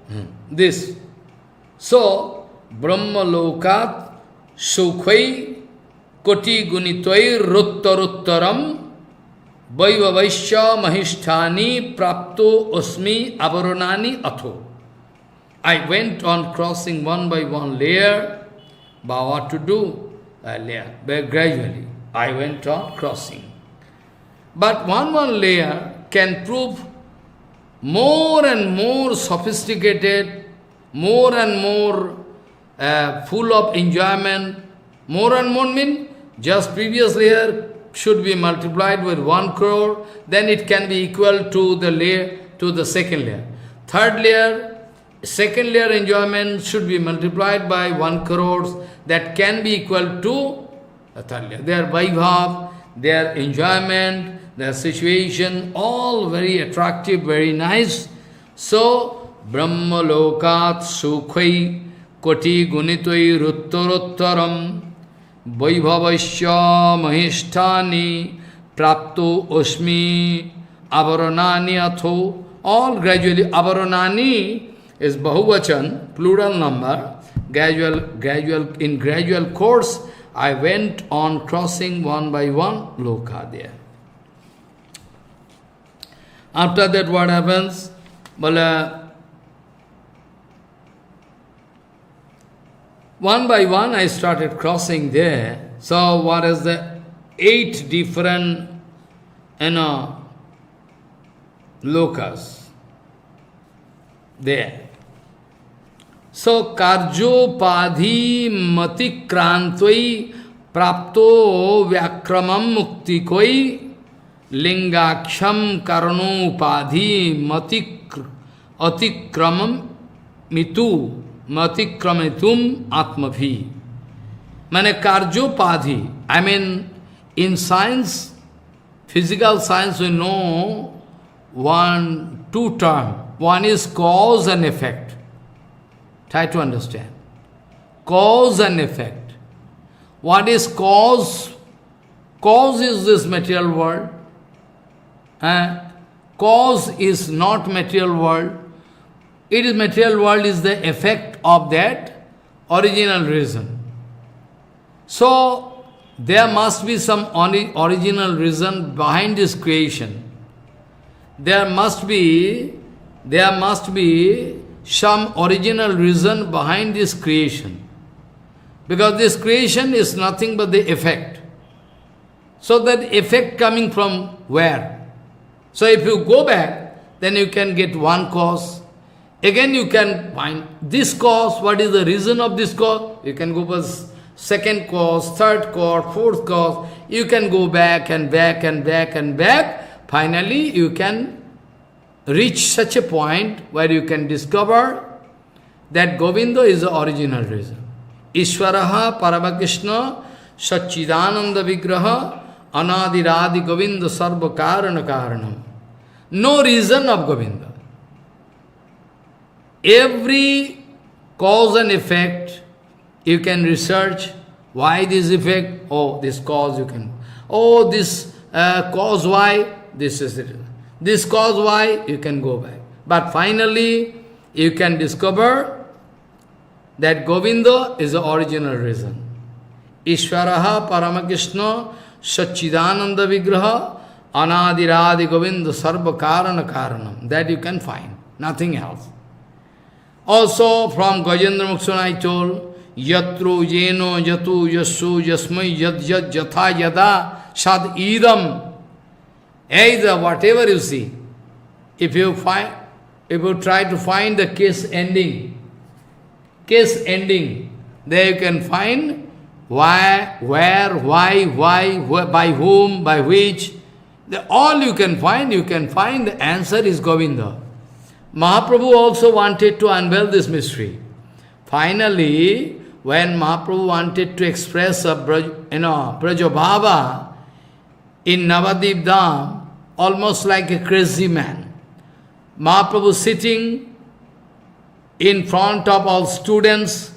This. So, Brahmalokat sukhai koti gunitoi ruttaruttaram vaibhavaisya mahishthani prapto asmi avaranani atho. I went on crossing one by one layer, but what to do? Layer. But gradually, I went on crossing. But one layer can prove more and more sophisticated, more and more full of enjoyment. More and more mean just previous layer should be multiplied with 1 crore, then it can be equal to the layer, to the second layer. Third layer, second layer enjoyment should be multiplied by 1 crore, that can be equal to the third layer. Their vaibhav, their enjoyment, their situation, all very attractive, very nice. So, Brahma lokat sukhai koti gunitoi ruttorottaram vaibhavasya mahisthani prapto osmi avaranani atho. All gradually, avaranani is Bahuvachan, plural number. In gradual course, I went on crossing one by one loka there. After that, what happens? Well, one by one, I started crossing there. So, what is the 8 different, lokas there? So, karjo padhi mati krantoi prapto vyakramam mukti koi lingaksham karno padhi mati atikramam mitu matikramitum atmabhi. Mane karjo padhi. I mean, in science, physical science, we know two terms. One is cause and effect. Try to understand. Cause and effect. What is cause? Cause is this material world. Cause is not material world. It is material world is the effect of that original reason. So, there must be some original reason behind this creation. There must be some original reason behind this creation. Because this creation is nothing but the effect. So that effect coming from where? So if you go back, then you can get one cause. Again you can find this cause, what is the reason of this cause? You can go for second cause, third cause, fourth cause. You can go back and back and back and back. Finally you can reach such a point where you can discover that Govinda is the original reason. Ishvaraha Paramakrishna Satchidananda Vigraha Anadiradi Govinda Sarva Karana Karanam. No reason of Govinda. Every cause and effect, you can research why this effect, oh, this cause you can, oh, this cause why, this is it. This cause why, you can go back. But finally, you can discover that Govinda is the original reason. Ishvaraha Paramakrishna Satchidananda Vigraha Anadiradi Govinda Sarva Karana Karanam. That you can find, nothing else. Also from Gajendra Mukshana I told, Yatru Jeno Jatu Yasu Yasmai Yad Yad Jatha Yada Sad Idam. Either whatever you see, if you try to find the case ending, there you can find why, where, why, by whom, by which. All you can find the answer is Govinda. Mahaprabhu also wanted to unveil this mystery. Finally, when Mahaprabhu wanted to express a Brajabhava in Navadip Dham, almost like a crazy man, Mahaprabhu sitting in front of all students,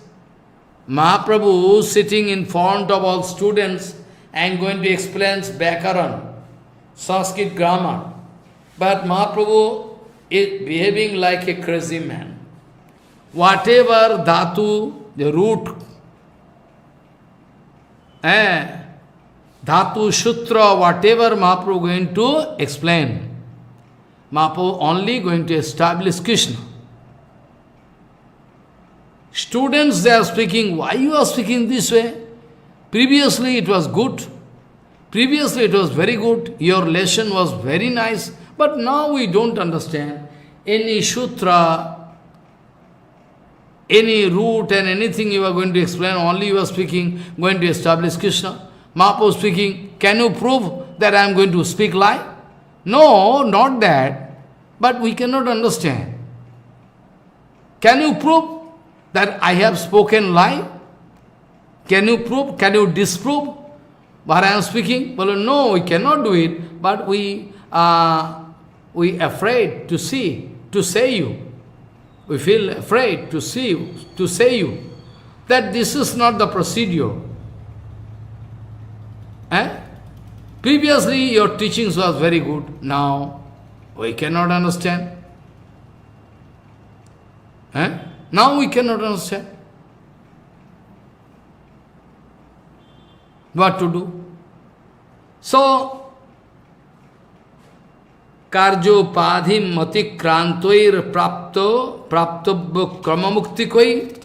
and going to explain Vyakaran, Sanskrit grammar. But Mahaprabhu is behaving like a crazy man. Whatever dhatu, the root, dhatu, sutra, whatever Mahaprabhu going to explain, Mahaprabhu only going to establish Krishna. Students, they are speaking, why you are speaking this way? Previously it was good. Previously it was very good. Your lesson was very nice. But now we don't understand. Any sutra, any root and anything you are going to explain, only you are speaking, going to establish Krishna. Mahaprabhu speaking, can you prove that I am going to speak lie? No, not that. But we cannot understand. Can you prove that I have spoken lie? Can you prove? Can you disprove what I am speaking? Well, no, we cannot do it, but we afraid to say you. We feel afraid to say you, that this is not the procedure. Previously your teachings was very good, now we cannot understand. Now we cannot understand. What to do? So, Karjopadhim matikrantoir prapto kramamuktikoi.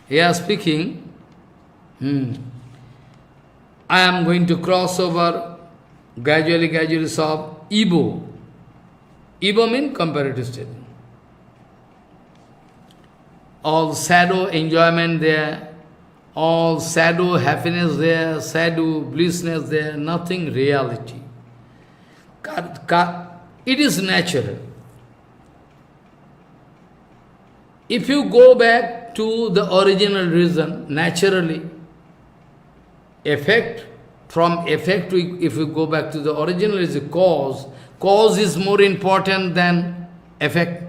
He is speaking, I am going to cross over gradually solve Ego. Ego means comparative state. All shadow enjoyment there, all shadow happiness there, shadow blissness there, nothing reality. It is natural. If you go back to the original reason, naturally, effect, if you go back to the original is a cause. Cause is more important than effect.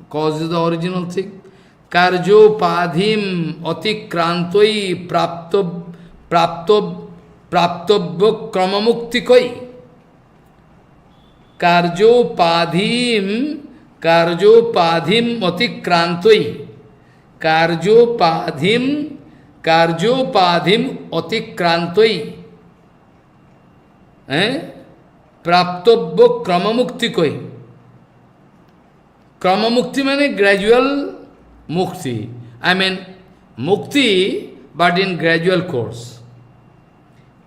Cause is the original thing. Karjo padhim atikrantoi praptobya kramamuktikoi. Karjo padhim atikrantoi. Karjo padhim atikrantoi. Praptobya kramamuktikoi. Kramamukti means gradual mukti. I mean mukti, but in gradual course.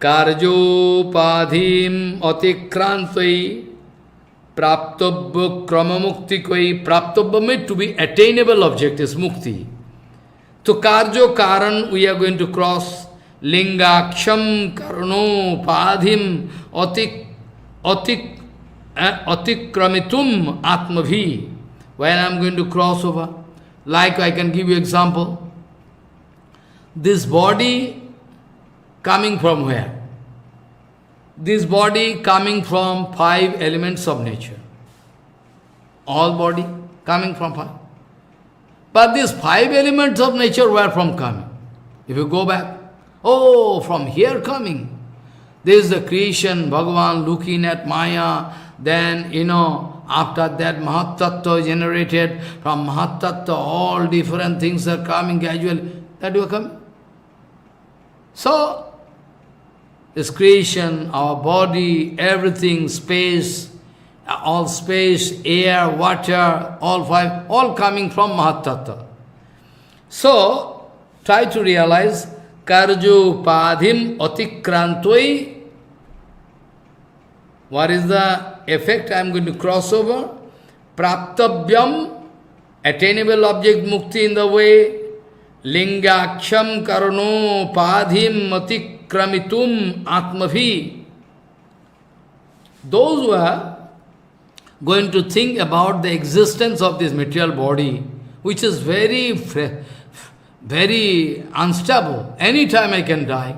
Karjo padhim atikrantoi. Praptobya kramamuktikoi. Praptobya means to be attainable object is mukti. To karjo karan we are going to cross. Lingaksham karno padhim atikramitum atmabhi. When I am going to cross over, like I can give you example. This body coming from where? This body coming from 5 elements of nature. All body coming from 5. But these 5 elements of nature were from coming. If you go back, oh, from here coming. This is the creation, Bhagavan looking at Maya, then, after that Mahatattva generated, from Mahatattva all different things are coming gradually. That will come. So, this creation, our body, everything, space, all space, air, water, all 5, all coming from Mahatattva. So, try to realize, Karjo padhim atikrantoi. What is the effect I am going to cross over? Praptabyam, attainable object mukti in the way. Lingaksham karano padhim atikramitum atmabhi. Those who are going to think about the existence of this material body, which is very unstable. Anytime I can die.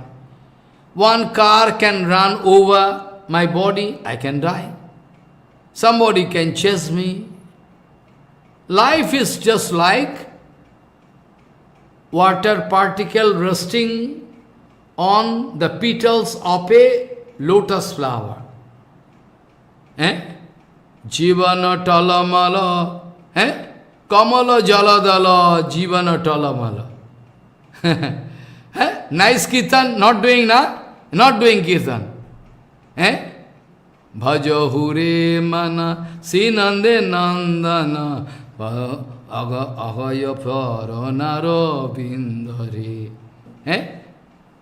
One car can run over my body, I can die. Somebody can chase me. Life is just like water particle resting on the petals of a lotus flower. Jivana talamala. Kamala jaladala jivana talamala. Nice kirtan, not doing Not doing kirtan. Bhaja hure mana sinande nandana agaya paranaro bindari.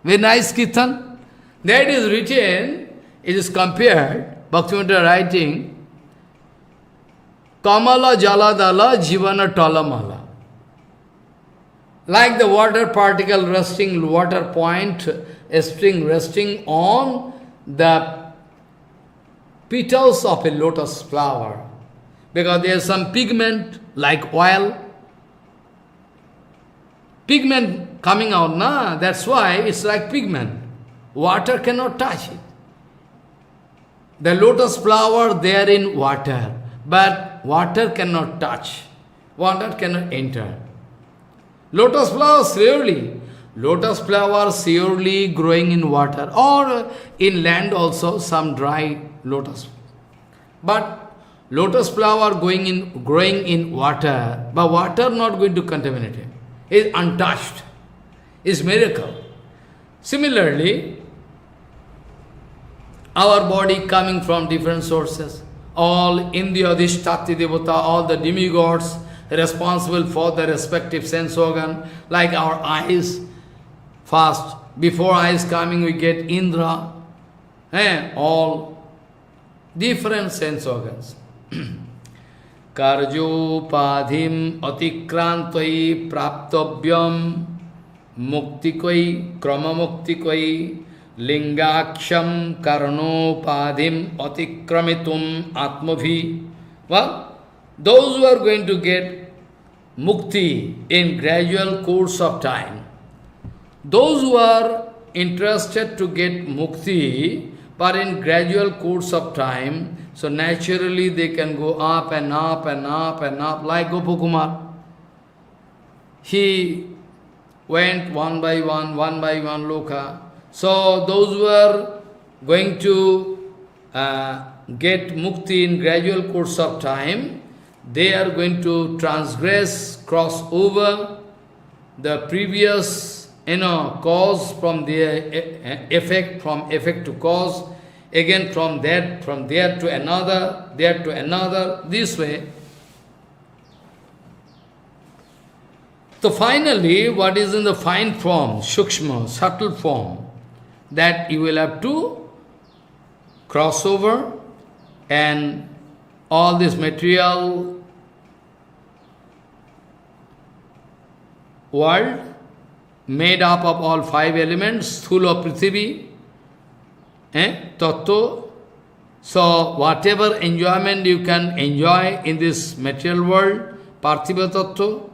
Very nice kirtan. That is written, it is compared, Bhaktivinoda writing, Kamala jaladala jivana talamala. Like the water particle resting, water point, a string resting on the petals of a lotus flower. Because there is some pigment like oil pigment coming out, na? That's why it's like pigment. Water cannot touch it. The lotus flower, they are in water, but water cannot touch. Water cannot enter. Lotus flowers surely growing in water, or in land also, some dry lotus. But lotus flower growing in water, but water not going to contaminate it. It's untouched. It's miracle. Similarly, our body coming from different sources. All Indriya Adhishtati Devata, all the demigods responsible for the respective sense organ, like our eyes. First, before eyes coming, we get Indra, all different sense organs. Karjopadhim atikrantoi praptovyam muktikoi kramamuktikoi lingaksham karnopadhim atikramitum atmabhi. Well, those who are going to get mukti in gradual course of time, those who are interested to get mukti, but in gradual course of time, so naturally they can go up and up and up and up, like Gopakumar. He went one by one loka. So those who are going to get mukti in gradual course of time, they are going to transgress, cross over the previous cause from their effect, from effect to cause, again from there to another, there to another, this way. So finally, what is in the fine form, sukshma, subtle form, that you will have to cross over, and all this material world made up of all five elements, Sthula Prithivi, Tattva. So whatever enjoyment you can enjoy in this material world, Parthiva Tattva,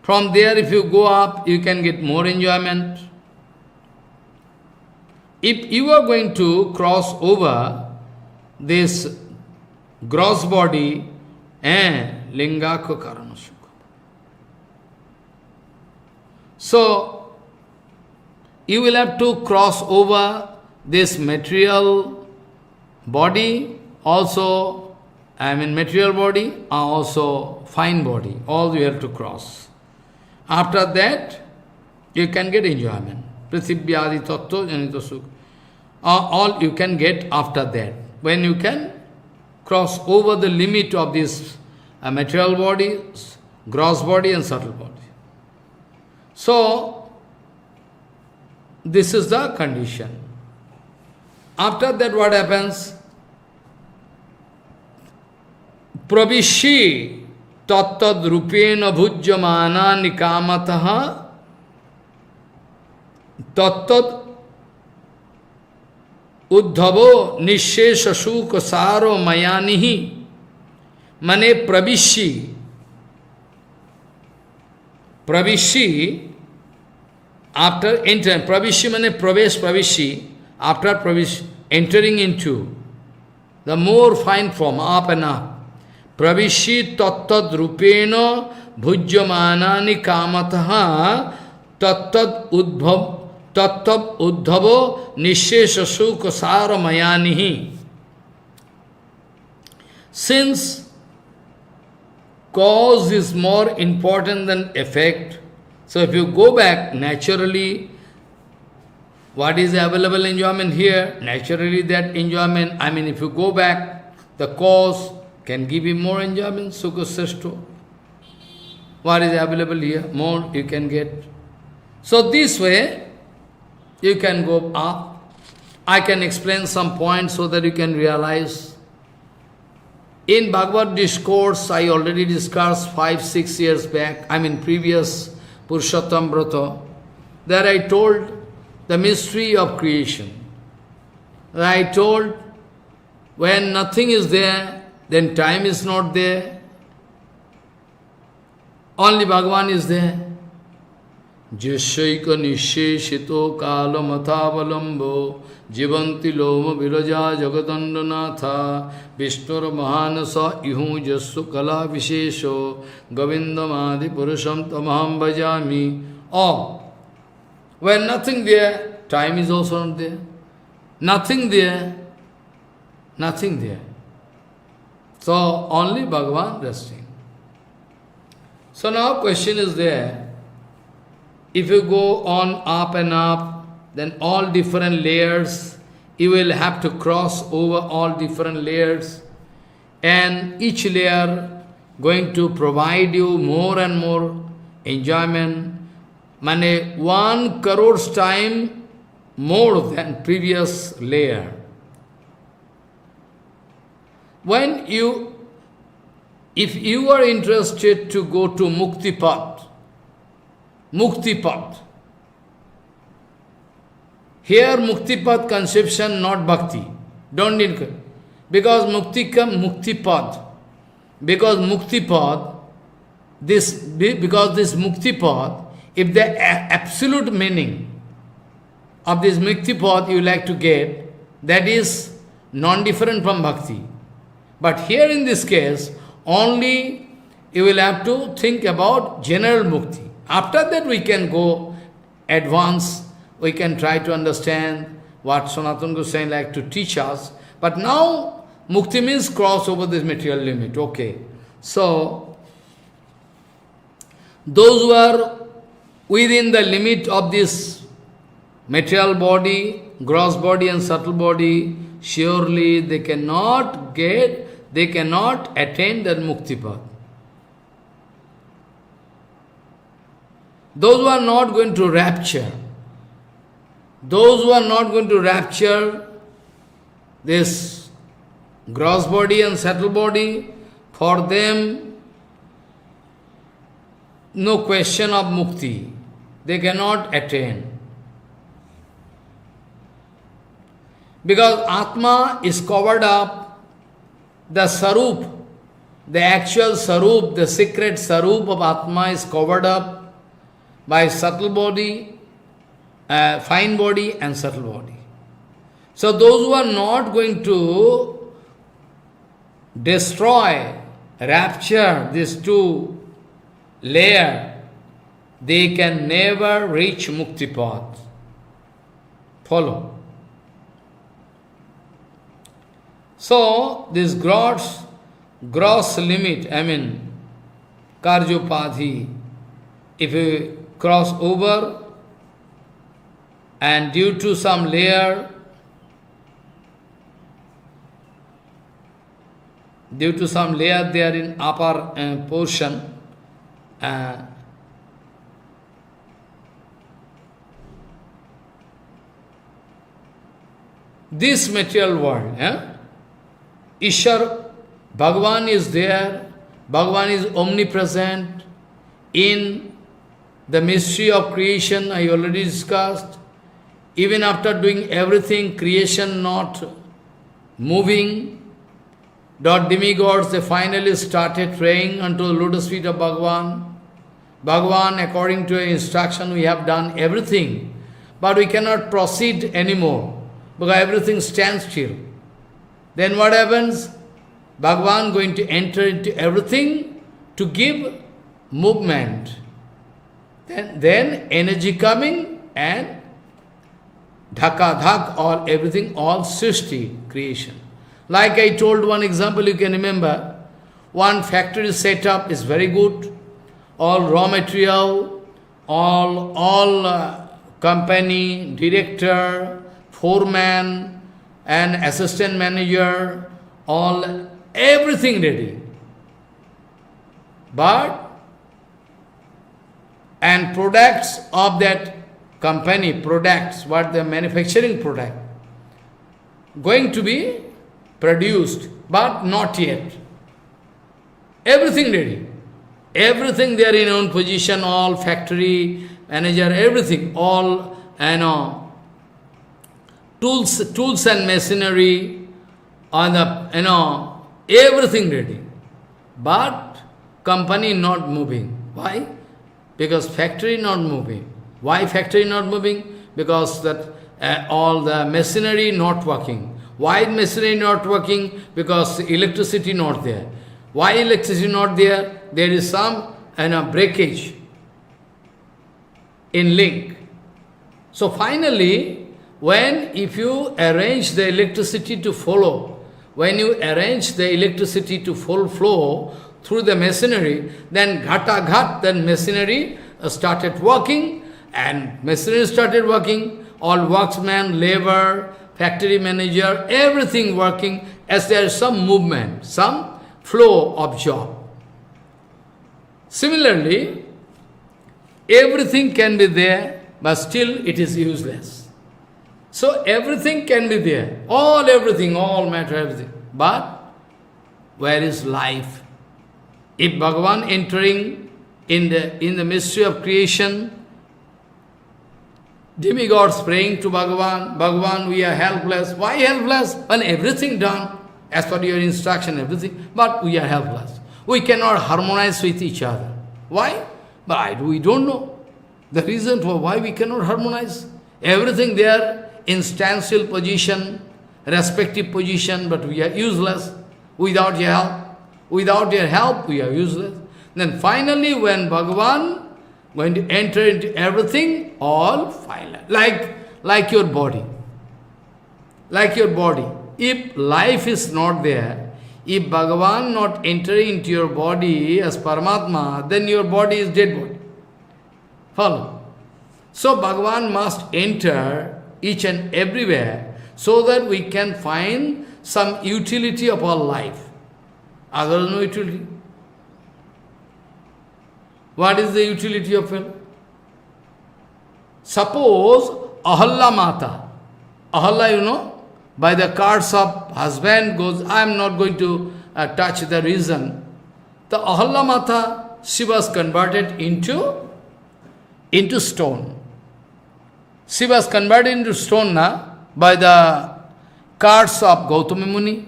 from there if you go up, you can get more enjoyment. If you are going to cross over this gross body, lingako karana sukha. So, you will have to cross over this material body, also, material body, also fine body, all you have to cross. After that, you can get enjoyment. Prithibhyadi tattva janita sukha. All you can get after that. When you can cross over the limit of this material body, gross body and subtle body. So, this is the condition. After that, what happens? Pravishi tattad rupena bhujyamana nikamataha tattad uddhavo nishesha sukha saro mayanihi. Mane pravishi. Pravishi, after entering, pravishi mane pravishi, after pravishi, entering into the more fine form, up and up. Pravishi tattad rupena bhujyamanani kamataha tattad uddhavo nishesha sukha sara mayanihi. Since cause is more important than effect, so if you go back naturally, what is the available enjoyment here? Naturally that enjoyment, if you go back, the cause can give you more enjoyment, sukha sreshto. What is available here? More you can get. So this way, you can go up. I can explain some points so that you can realize. In Bhagavad discourse, I already discussed 5-6 years back, previous Purushottamarita, there I told the mystery of creation. I told when nothing is there, then time is not there. Only Bhagavan is there. Jyashaika nisheshito kala matavalambo jivanti loma viraja jagatandranatha Vishnur mahanasa ihu jassu kala vishesho Govindamadi purusham tamaham bhajami. Oh, when nothing there, time is also not there. Nothing there, nothing there. So only Bhagavan resting. So now question is there. If you go on up and up, then all different layers, you will have to cross over all different layers. And each layer going to provide you more and more enjoyment. Mane 1 crores time more than previous layer. If you are interested to go to Mukti Path. Here Mukti Path conception, not bhakti. Don't include. Because Mukti Path. Because this Mukti Path, if the absolute meaning of this Mukti Path you like to get, that is non-different from bhakti. But here in this case, only you will have to think about general mukti. After that we can go advance, we can try to understand what Sanatana Goswami like to teach us. But now, mukti means cross over this material limit. Okay. So, those who are within the limit of this material body, gross body and subtle body, surely they cannot attain that mukti path. Those who are not going to rapture, this gross body and subtle body, for them, no question of mukti. They cannot attain. Because Atma is covered up, the Sarup, the actual Sarup, the secret Sarup of Atma is covered up by subtle body, fine body and subtle body. So those who are not going to destroy, rapture these two layers, they can never reach Mukti path. Follow. So this gross limit, Karjopadhi, if you cross over and due to some layer, they are in upper portion, this material world, Ishar, Bhagavan is there, Bhagavan is omnipresent in the mystery of creation, I already discussed. Even after doing everything, creation not moving, demigods, they finally started praying unto the lotus feet of Bhagavan. Bhagavan, according to your instruction, we have done everything, but we cannot proceed anymore, because everything stands still. Then what happens? Bhagavan going to enter into everything to give movement. Then energy coming and dhaka, all everything, all Srishti, creation. Like I told one example, you can remember, one factory set up is very good, all raw material, all company, director, foreman, and assistant manager, everything ready. And products of that company, what the manufacturing product, going to be produced, but not yet. Everything ready. Everything there in own position, all factory, manager, everything, all, tools and machinery, everything ready. But company not moving. Why? Because factory not moving. Why factory not moving? Because that all the machinery not working. Why machinery not working? Because electricity not there. Why electricity not there? There is some breakage in link. So finally, if you arrange the electricity to follow, when you arrange the electricity to full flow through the machinery, then ghata ghat, then machinery started working, and machinery started working, all worksmen, labor, factory manager, everything working as there is some movement, some flow of job. Similarly, everything can be there, but still it is useless. So everything can be there, everything, all matter, everything. But where is life? If Bhagavan entering in the mystery of creation, demigods praying to Bhagavan, Bhagavan, we are helpless. Why helpless? When everything done, as per your instruction, everything, but we are helpless. We cannot harmonize with each other. Why? But we don't know the reason for why we cannot harmonize. Everything there in standstill position, respective position, but we are useless without your help. Without your help, we are useless. Then finally, when Bhagavan going to enter into everything, all final. Like your body. Like your body. If life is not there, if Bhagavan not entering into your body as Paramatma, then your body is dead body. Follow? So Bhagavan must enter each and everywhere so that we can find some utility of our life. Otherwise no utility. What is the utility of it? Suppose Ahalla Mata. Ahalla, by the cards of husband goes, I am not going to touch the reason. The Ahalla Mata, she was converted into stone. She was converted into stone by the cards of Gautama Muni.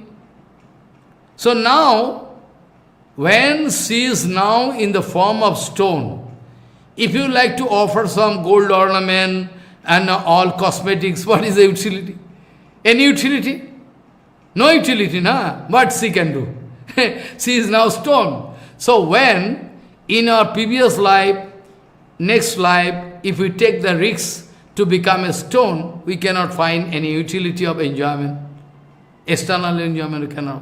So now, when she is now in the form of stone, if you like to offer some gold ornament and all cosmetics, what is the utility? Any utility? No utility, what she can do? She is now stone. So when in our previous life, next life, if we take the risk to become a stone, we cannot find any utility of enjoyment. External enjoyment we cannot.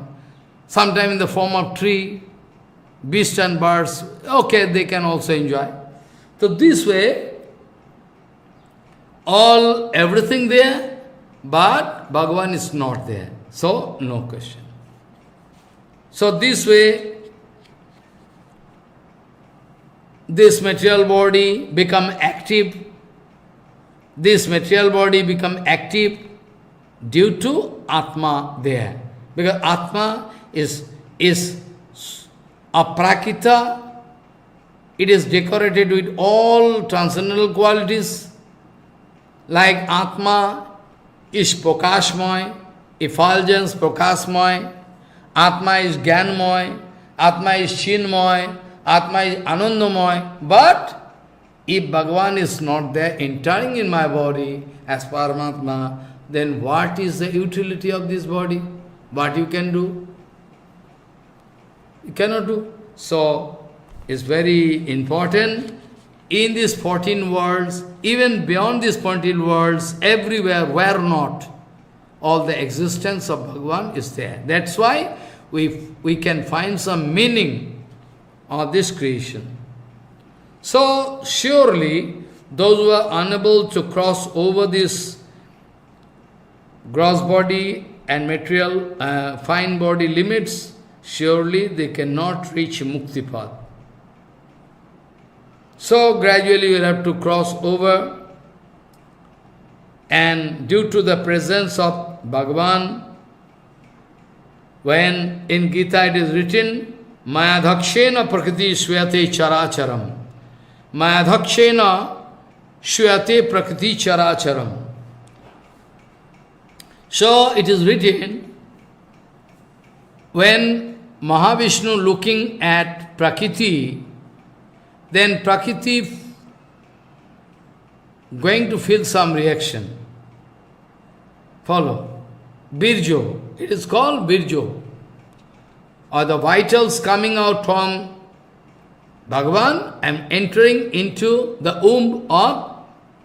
Sometime in the form of tree, beasts and birds, okay, they can also enjoy. So this way, everything there, but Bhagavan is not there. So, no question. So this way, this material body become active. This material body become active due to Atma there. Because Atma is aprakita, it is decorated with all transcendental qualities. Like Atma is Prakashmoy, effulgence Prakashmoy, Atma is Gyanmoy, Atma is Chinmoy, Atma is Anandamoy. But if Bhagavan is not there entering in my body as Paramatma, then what is the utility of this body? What you can do? You cannot do. So, it's very important. In these 14 worlds, even beyond these 14 worlds, everywhere, where not, all the existence of Bhagavan is there. That's why we can find some meaning of this creation. So, surely, those who are unable to cross over this gross body and material, fine body limits, surely they cannot reach Mukti path. So gradually you will have to cross over, and due to the presence of Bhagavan, when in Gita it is written, Mayadhakshena prakriti swayate characharam. Mayadhakshena swayate prakriti characharam. So it is written, when Mahavishnu looking at Prakriti, then Prakriti going to feel some reaction. Follow. Birjo. It is called Birjo. Or the vitals coming out from Bhagavan and entering into the womb of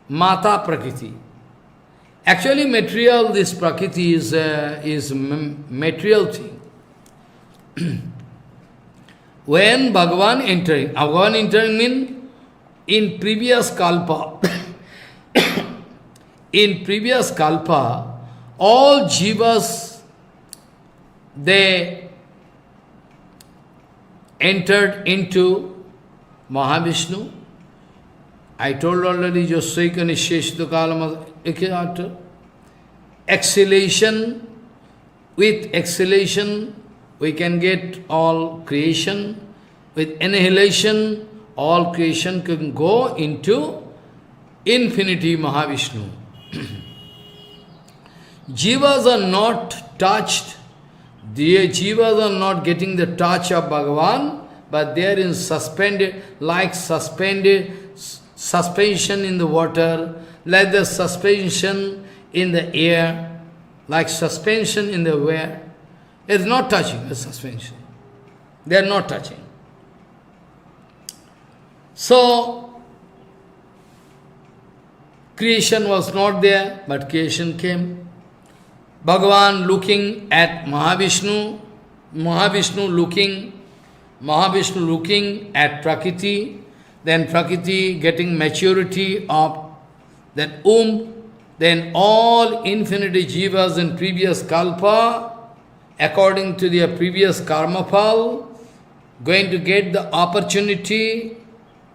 Mata Prakriti. Actually, material, this Prakriti is material thing. When Bhagavan entering means in previous kalpa, in previous kalpa, all jivas, they entered into Mahavishnu. I told already, Josvaika Nisheshito Kalama, exhalation, with exhalation we can get all creation, with inhalation all creation can go into infinity Mahavishnu. Jivas are not touched, the jivas are not getting the touch of Bhagavan, but they are in suspended, like suspension in the water, like the suspension in the air, like suspension in the air. It is not touching the suspension. They are not touching. So, creation was not there, but creation came. Bhagavan looking at Mahavishnu, Mahavishnu looking at Prakriti, then Prakriti getting maturity of that then all infinity jivas in previous kalpa, according to their previous karma phal, going to get the opportunity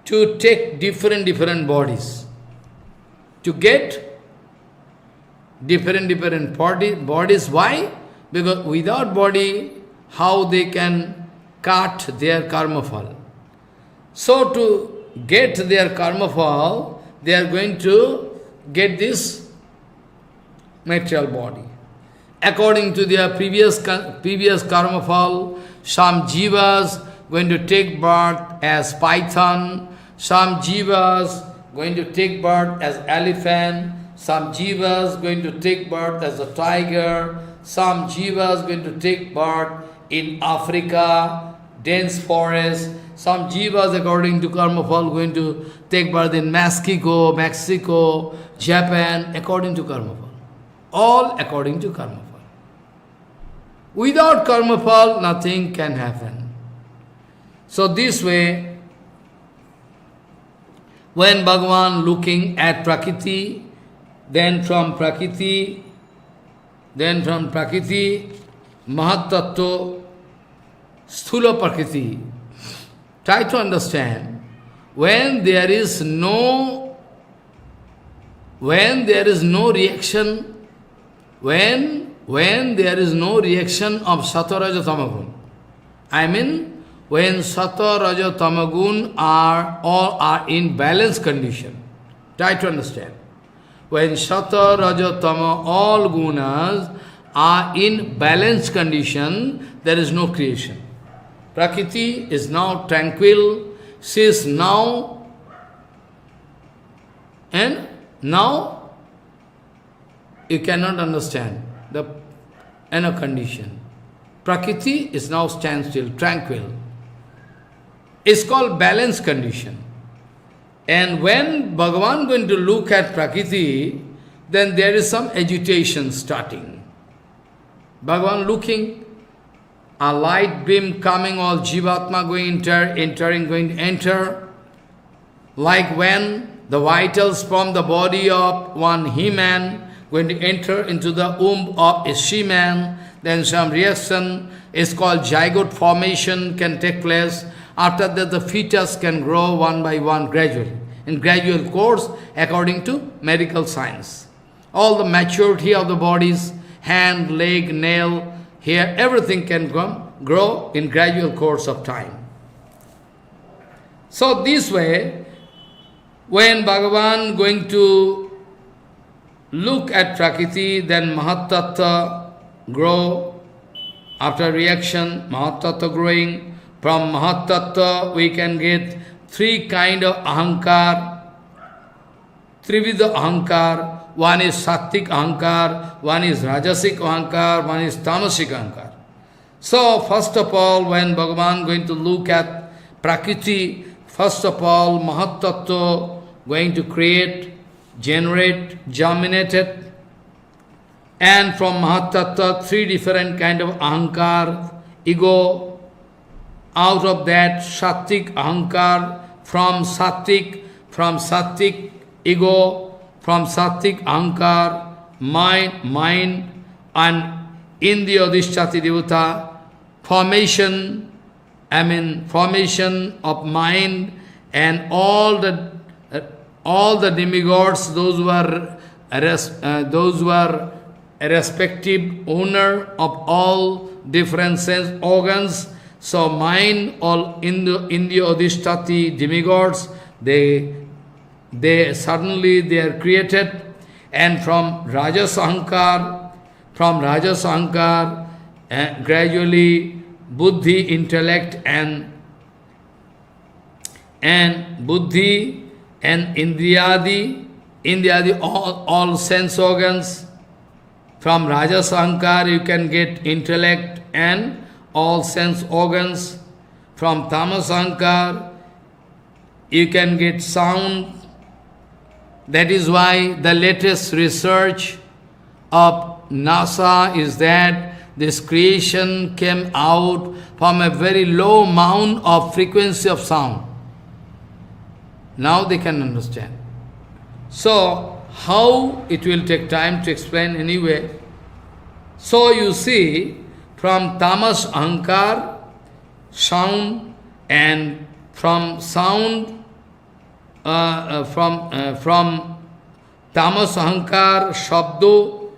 to take different bodies. To get different bodies. Why? Because without body, how they can cut their karma phal? So to get their karma phal, they are going to get this material body. According to their previous karma phal, some jivas going to take birth as python, some jivas going to take birth as elephant, some jivas going to take birth as a tiger, some jivas going to take birth in Africa, dense forest, some jivas according to karma phal going to take birth in Mexico, Japan, according to karma phal. All according to karma phal. Without karma phal, nothing can happen. So this way, when Bhagavan looking at Prakriti, then from Prakriti, Mahat Tattva, Sthula Prakriti. Try to understand, when there is no reaction, when there is no reaction of Sattva, Raja, Tamagun, I mean, when Sattva, Raja, Tamagun are in balanced condition. Try to understand. When Sattva, Raja, Tama, all gunas are in balanced condition, there is no creation. Prakriti is now tranquil, she is now, and now you cannot understand the inner condition. Prakriti is now standstill, tranquil. It's called balanced condition. And when Bhagavan going to look at Prakriti, then there is some agitation starting. Bhagavan looking, a light beam coming, all Jivatma going to enter, like when the vitals from the body of one he-man going to enter into the womb of a she-man, then some reaction is called zygote formation can take place. After that, the fetus can grow one by one gradually, in gradual course, according to medical science. All the maturity of the bodies, hand, leg, nail, hair, everything can grow in gradual course of time. So this way, when Bhagavan going to look at Prakriti, then Mahat Tattva grow. After reaction, Mahat Tattva growing. From Mahat Tattva we can get three kind of ahankar, trividha ahankar. One is sattik ahankar, one is rajasic ahankar, one is tamasic ahankar. So, first of all, when Bhagavan going to look at Prakriti, first of all, Mahat Tattva going to create, generate, germinated, and from Mahat Tattva, three different kind of ahankar, ego, out of that sattik ahankar, from sattik ego, from sattik ahankar, mind, and indriya adhisthati devata, formation of mind, and all the demigods, those who are respective owner of all different sense organs. So mind, all indriya adhisthati demigods, they suddenly they are created, and from rajas ahankar, gradually buddhi, intellect, and buddhi and indriyadi, all sense organs. From rajas ahankar you can get intellect and all sense organs. From tamas ahankar you can get sound. That is why the latest research of NASA is that this creation came out from a very low amount of frequency of sound. Now they can understand. So, how it will take time to explain anyway. So you see, from tamas ahankar, sound, and from sound, from tamas ahankar, shabdo,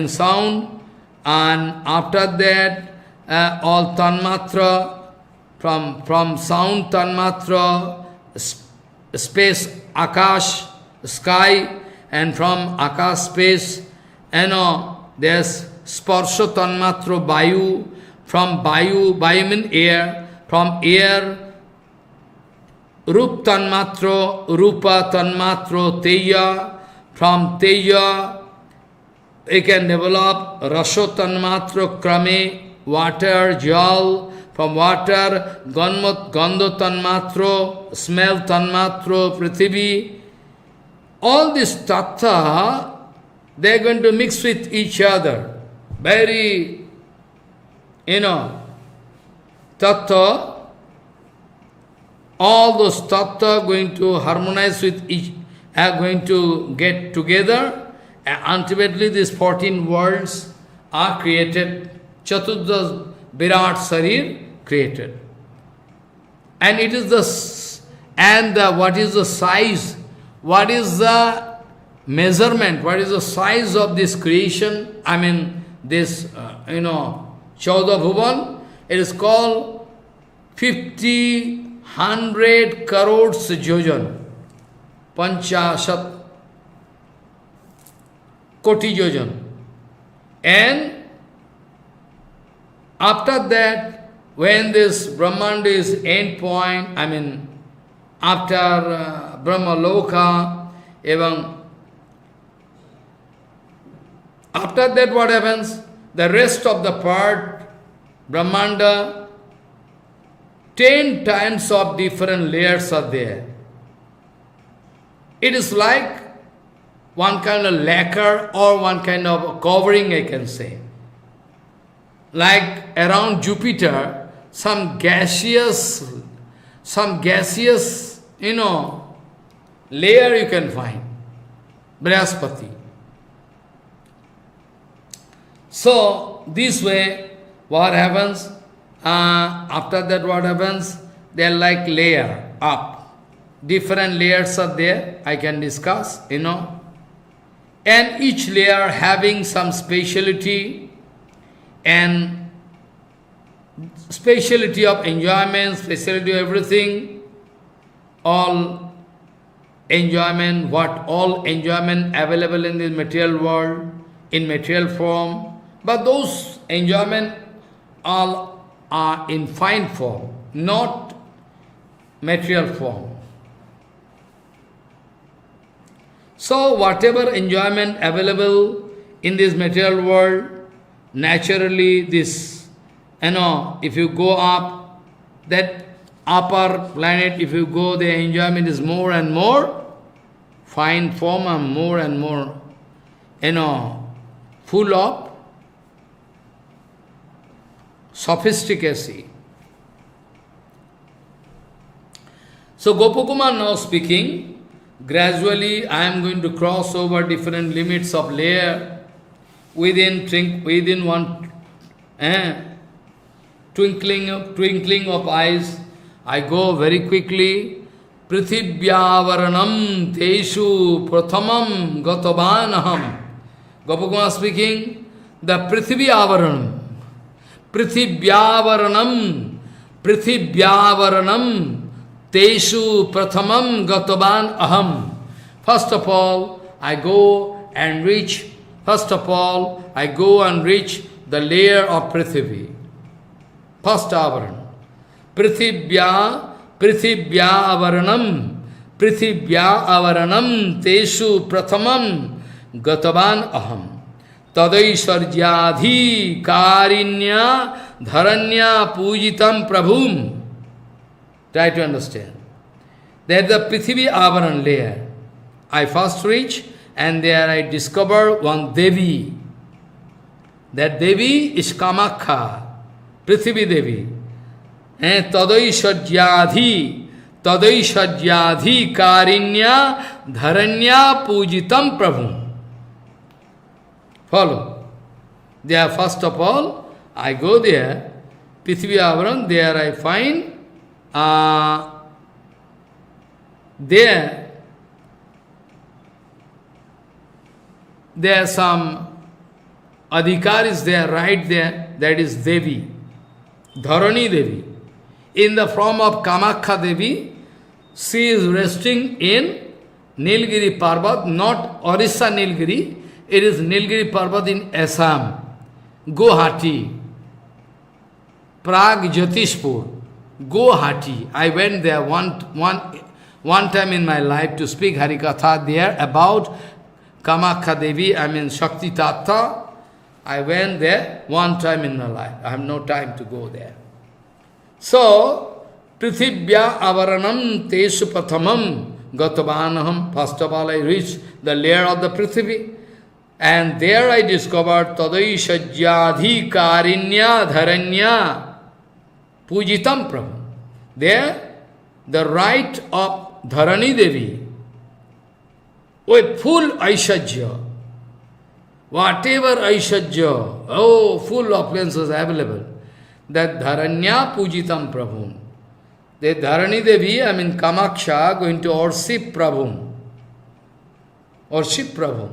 sound, and after that all tanmatra, from sound tanmatra, space, akash, sky, and from akash space, there's sparsha tanmatra, vayu, from vayu means air, from air, Rup tanmatro, rupa tanmatro, teya. From teya, we can develop rasho tanmatro, krame, water, jal. From water, gandho tanmatro, smell tanmatro, prithvi. All this tattva, they are going to mix with each other. Very, tattva. All those tattva going to harmonize with each, are going to get together, and ultimately these 14 worlds are created. Chaturdha Virat Sarir created. And it is what is the size, what is the measurement, what is the size of this creation, this, Chauda Bhuvan, it is called 100 crores jojan, panchashat koti jojan. And after that, when this Brahmanda is end point, after Brahma Loka, even after that what happens? The rest of the part, Brahmanda, 10 times of different layers are there. It is like one kind of lacquer or one kind of covering, I can say. Like around Jupiter, some gaseous, layer you can find. Brihaspati. So, this way, what happens? After that what happens? They are like layer up. Different layers are there, I can discuss, And each layer having some speciality, and speciality of enjoyment, speciality of everything, all enjoyment, all enjoyment available in the material world, in material form, but those enjoyment all are in fine form, not material form. So whatever enjoyment available in this material world, naturally this, if you go up, that upper planet, if you go, the enjoyment is more and more, fine form and more, full of sophisticacy. So Gopakumar now speaking, gradually I am going to cross over different limits of layer within one twinkling of eyes. I go very quickly. Prithibhyavaranam teshu prathamam gatavanaham. Gopakumar speaking, the Prithibhyavaranam. Prithibhyavaranam teshu prathamam gatavan aham. First of all, I go and reach the layer of Prithvi. First avaran. Prithibhyavaranam teshu prathamam gatavan aham. Tadaisarjadhi karinya dharanya pujitam prabhum. Try to understand. There is the Prithvi Avaran layer. I first reach, and there I discover one Devi. That Devi is Kamakha, Prithvi Devi. And Tadaisarjadhi karinya dharanya pujitam prabhum. Follow. There, first of all, I go there, Prithvi Avaran, there I find there are some adhikaris there, right there, that is Devi, Dharani Devi. In the form of Kamakha Devi, she is resting in Nilgiri Parvat, not Orissa Nilgiri, it is Nilgiri Parvat in Assam, Guwahati, Prag Jyotishpur, Guwahati. I went there one time in my life to speak Harikatha there about Kamakha Devi, Shakti Tattva. I went there one time in my life. I have no time to go there. So, Prithibhya avaranam teshu pathamam gatavanaham. First of all, I reached the layer of the Prithvi. And there I discovered Tadaishajyadhi karinya dharanya pujitam prabhu. There, the right of Dharani Devi, with full Aishajya, whatever Aishajya, full appliances available, that Dharanya pujitam prabhu. The Dharani Devi, Kamaksha, going to worship Prabhu. Worship Prabhu.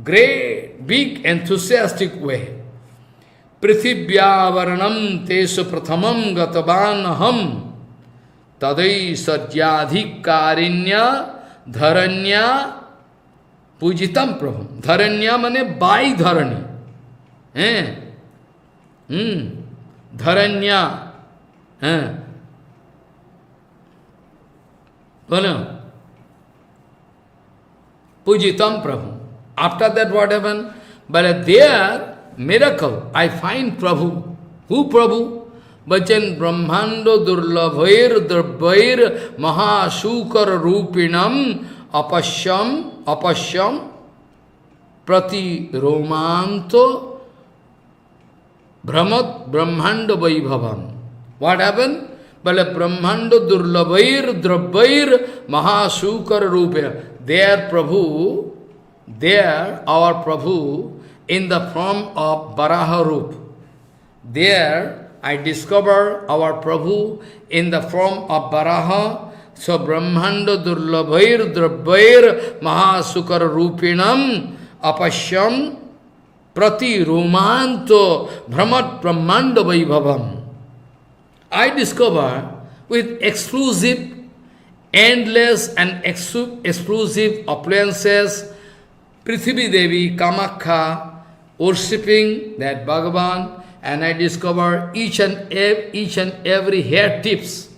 Great, big, enthusiastic way. Prithibhyavaranam tesu prathamam gatavanaham tadai satyadhikarinya dharanya pujitam prabhu. Dharanya mane by dharani. Dharanya. Pujitam prabhu. After that what happened? But there, miracle, I find Prabhu. Who Prabhu? Bachan Brahmando Durlabhair Durbair Mahashukar Rupinam Apashyam Prati Romanto Brahmat Brahmando Vaibhavam. What happened? Bale Brahmando Durlabhair Durbair Mahashukar Rupinam. There Prabhu, there our Prabhu in the form of Varaha Rup. There I discover our Prabhu in the form of Varaha. So Brahmanda Durlabhair Drabhair Mahasukar Rupinam Apashyam Prati Romanto Brahmat Brahmanda Vaibhavam. I discover with exclusive, endless and exclusive appliances, Prithvi Devi, Kamakha, worshipping that Bhagavan, and I discover each and every hair tips,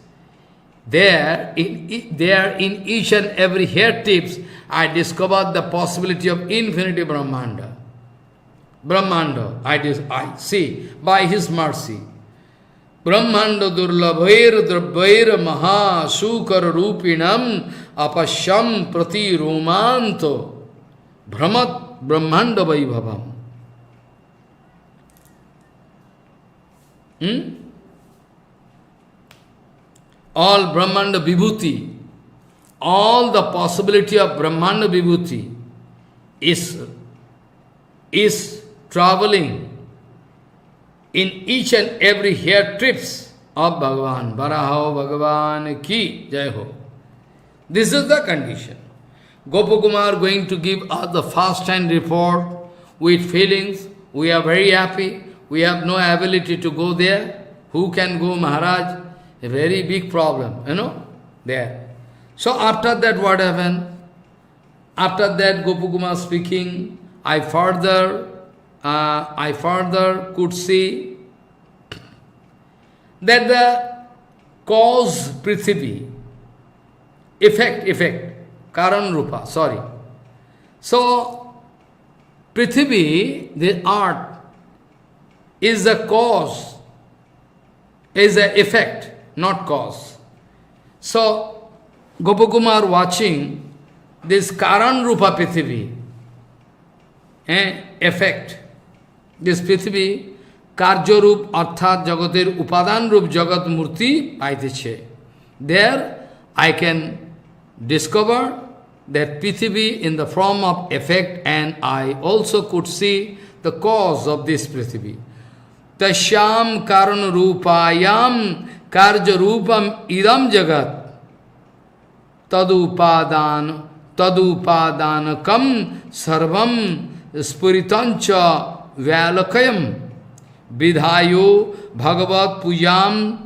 there in each and every hair tips, I discovered the possibility of infinity Brahmanda. Brahmanda, I see, by His mercy. Brahmanda durlabhair drabhair maha sukar rupinam apashyam prati romanto brahmat brahmanda vaibhavam. All Brahmanda Vibhuti, all the possibility of Brahmanda Vibhuti is traveling in each and every hair trips of Bhagavan. Baraho Bhagavan ki jai ho. This is the condition. Gopakumar going to give us the first-hand report with feelings. We are very happy. We have no ability to go there. Who can go, Maharaj? A very big problem, there. So after that, what happened? After that, Gopakumar speaking, I further could see that the cause Prithvi, effect, Karan Rupa, sorry. So, Prithvi, the earth, is the cause, is the effect, not cause. So, Gopakumar watching this Karan Rupa Prithvi, effect. This Prithvi, Karja Rup, Arthat Jagatir Upadan Rup Jagat Murti Paiteche. There I can discover that Prithvi in the form of effect, and I also could see the cause of this Prithvi. Tashyam Karan Rupayam Karja Rupam Idam Jagat Tadupadanakam Sarvam Spuritancha Vyalakayam Vidhayo Bhagavat Pujam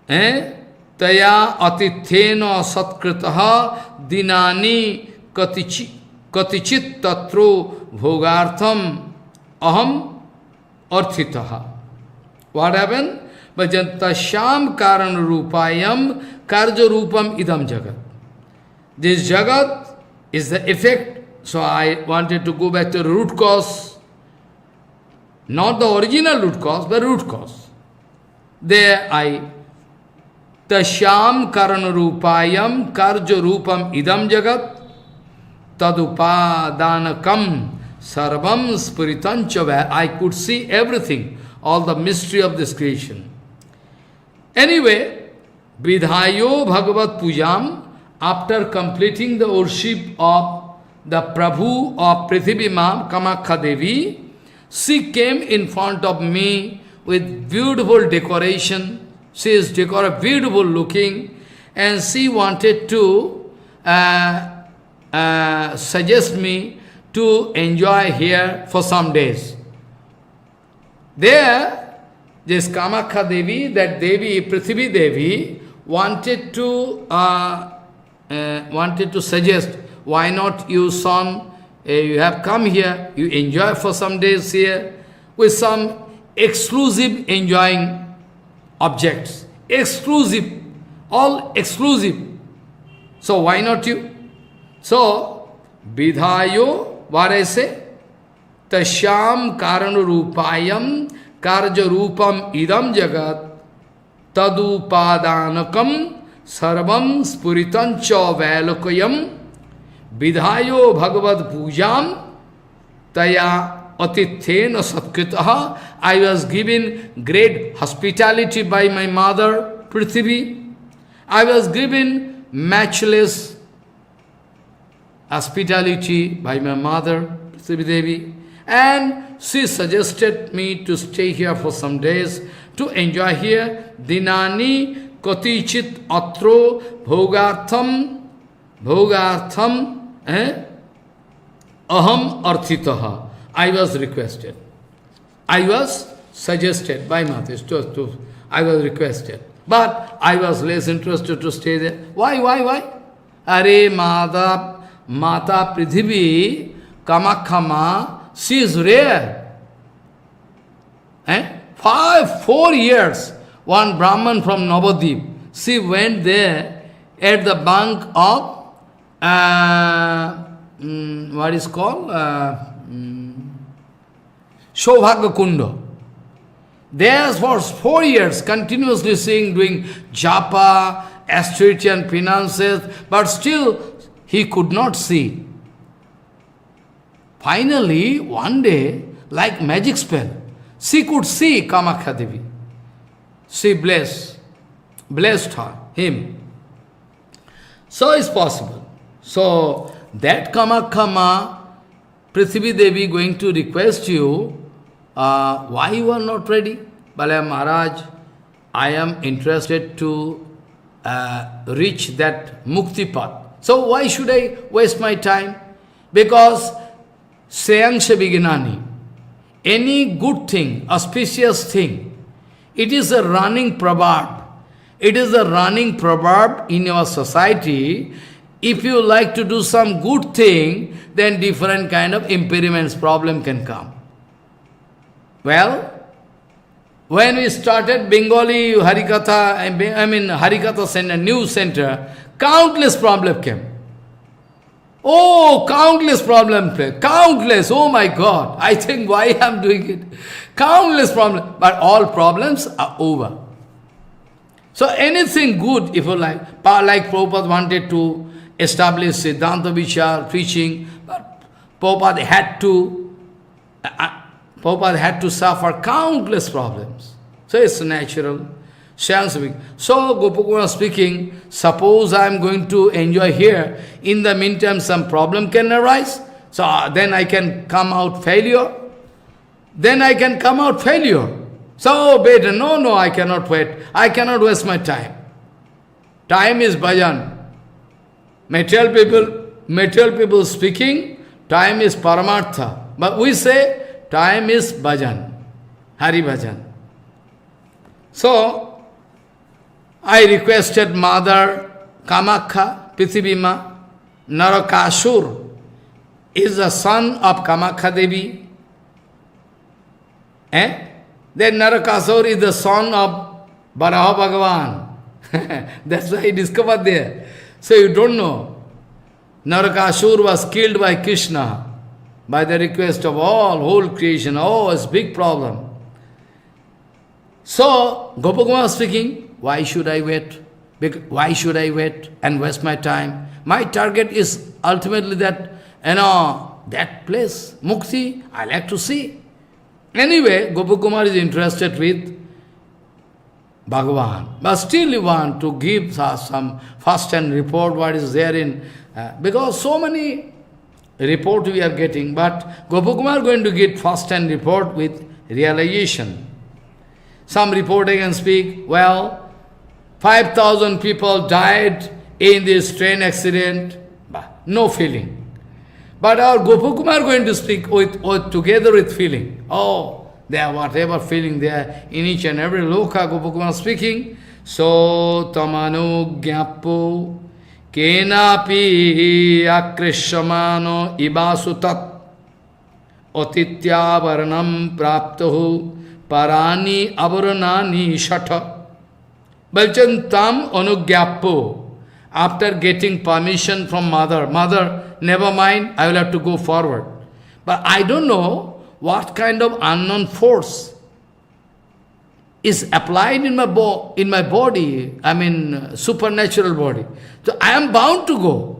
Taya Atithena Satkritaha Dinani Katichit Tatro Bhogartham Aham Arthitaha. What happened? Bhajanta Shyam Karan Rupayam Karja Rupam Idam Jagat. This Jagat is the effect. So I wanted to go back to the root cause. Not the original root cause, but root cause. There Tashyam Karana Rupayam Karja Rupam Idam Jagat Tadupadanakam Sarvam Spiritancha. I could see everything, all the mystery of this creation. Anyway, Vidhayo Bhagavat Pujam, after completing the worship of the Prabhu of Prithvi Ma, Kamakha Devi, she came in front of me with beautiful decoration. She is beautiful looking, and she wanted to suggest me to enjoy here for some days. There, this Kamakha Devi, that Devi, Prithvi Devi, wanted to suggest, why not you, son, you have come here, you enjoy for some days here, with some exclusive enjoying objects. Exclusive, all exclusive. So why not you? So, Vidhayo, what I say? Tashyam Karanu Rupayam Karja Rupam Idam Jagat Tadupadanakam Sarvam Spuritancha Valokayam Vidhayo Bhagavad Pujam Taya Atithena Satkritaha. I was given great hospitality by my mother, Prithvi. I was given matchless hospitality by my mother, Prithvi Devi. And she suggested me to stay here for some days, to enjoy here. Dinani Kotichit Atro Bhogartham Aham Arthitaha. I was requested. I was suggested by Matis. I was requested. But I was less interested to stay there. Why? Are Mata Prithvi Kamakhama, she is rare. 4 years, one Brahman from Navadip, she went there at the bank of, what is called, Saubhagya Kunda. There for 4 years, continuously seeing, doing japa, austerity and penances, but still he could not see. Finally, one day, like magic spell, she could see Kamakhya Devi. She blessed him. So it's possible. So that Kamakhya Ma, Prithvi Devi going to request you, why you are not ready? Balaya Maharaj, I am interested to reach that mukti path. So why should I waste my time? Because Sreyangsha Vignani, any good thing, auspicious thing, it is a running proverb. It is a running proverb in your society. If you like to do some good thing, then different kind of impediments, problem can come. Well, when we started Bengali HariKatha, HariKatha Center, new center, countless problems came. Oh, countless problems came. Countless, oh my God. I think why I am doing it. Countless problems. But all problems are over. So anything good, if you like Prabhupada wanted to establish Siddhanta Vichar, preaching, but Prabhupada had to suffer countless problems. So it's natural. Shyam speaking. So Gopakumar speaking, suppose I am going to enjoy here, in the meantime some problem can arise, so then I can come out failure. So better, no, I cannot wait. I cannot waste my time. Time is bhajan. Material people speaking, time is paramartha. But we say, time is bhajan, Hari bhajan. So, I requested Mother Kamakhya, Prithivima, Narakasur is the son of Kamakhya Devi. Then Narakasur is the son of Brihad Bhagavan. That's why I discovered there. So you don't know. Narakasur was killed by Krishna by the request of whole creation. Oh, it's a big problem. So, Gopakumar speaking, why should I wait? Why should I wait and waste my time? My target is ultimately that, that place, Mukti, I like to see. Anyway, Gopakumar is interested with Bhagavan. But still you want to give us some first-hand report, what is there in... because so many reports we are getting, but Gopakumar going to get first-hand report with realization. Some reporter can speak, 5,000 people died in this train accident. No feeling. But our Gopakumar going to speak together with feeling. Oh, there whatever feeling there in each and every loka, Gopakumar speaking. So tamanu gyapo kenapi akrishamano ibasutat otitya varanam praptahu parani avaranani shatha. Balchantam anugyapo. After getting permission from mother, never mind, I will have to go forward. But I don't know what kind of unknown force is applied in my body, supernatural body. So I am bound to go.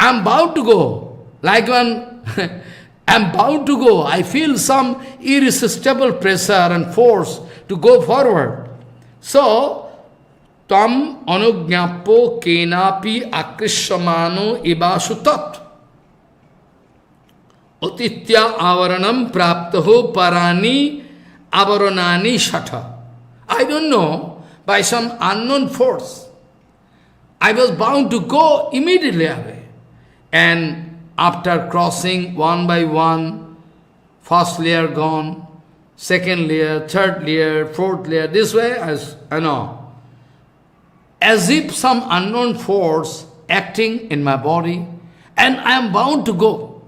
I am bound to go. Like one, I am bound to go. I feel some irresistible pressure and force to go forward. So, tam anugyapo kenapi akrishamano ibasutat otitya avaranam praptaho parani avaranani shatha. I don't know, by some unknown force, I was bound to go immediately away. And after crossing one by one, first layer gone, second layer, third layer, fourth layer, this way, as if some unknown force acting in my body, and I am bound to go.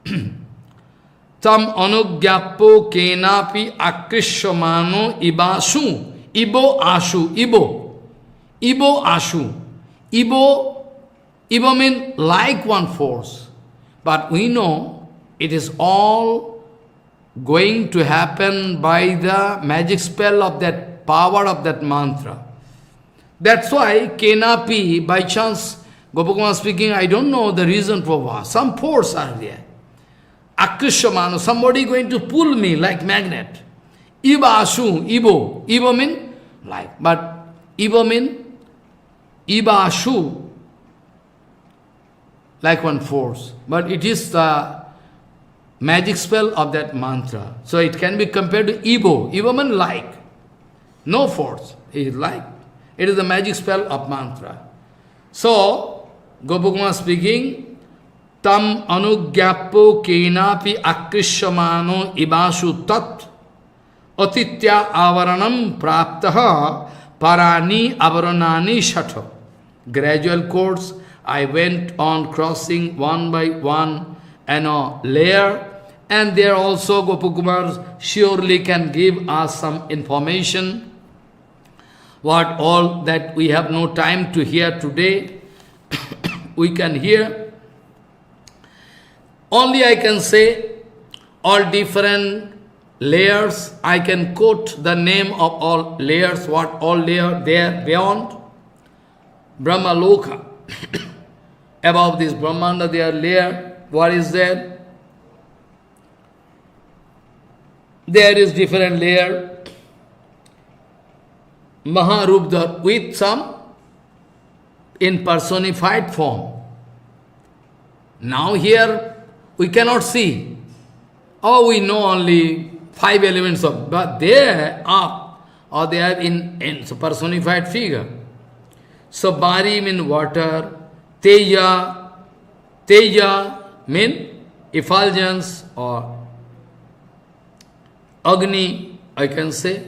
Tam anugyapo kenapi akrishamano ibasu, ibo ashu, ibo. Ibo Ashu. Ibo means like one force. But we know it is all going to happen by the magic spell of that power of that mantra. That's why Kenapi, by chance, Gopakumar speaking, I don't know the reason for what. Some force are there. Akrishamano, somebody going to pull me like magnet. Iba Ashu, Ibo. Ibo mean like. But Ibo mean Iba Ashu, like one force. But it is the magic spell of that mantra. So it can be compared to Ibo. Ibo means like. No force. It is like. It is the magic spell of mantra. So, Gopakumar speaking, Tam anugyapo kenapi akrishamano ibashu tat atitya avaranam praptaha parani avaranani shatha. Gradual course, I went on crossing one by one layer, and there also Gopakumar surely can give us some information. What all that we have no time to hear today, we can hear. Only I can say all different layers. I can quote the name of all layers, what all layer there beyond. Brahma Loka. Above this Brahmanda there layer, what is there? There is different layer. Maharupdar with some in personified form. Now here we cannot see. Oh, we know only 5 elements of, but they are, or they are in personified figure. So Bari means water, Teja means effulgence or Agni, I can say.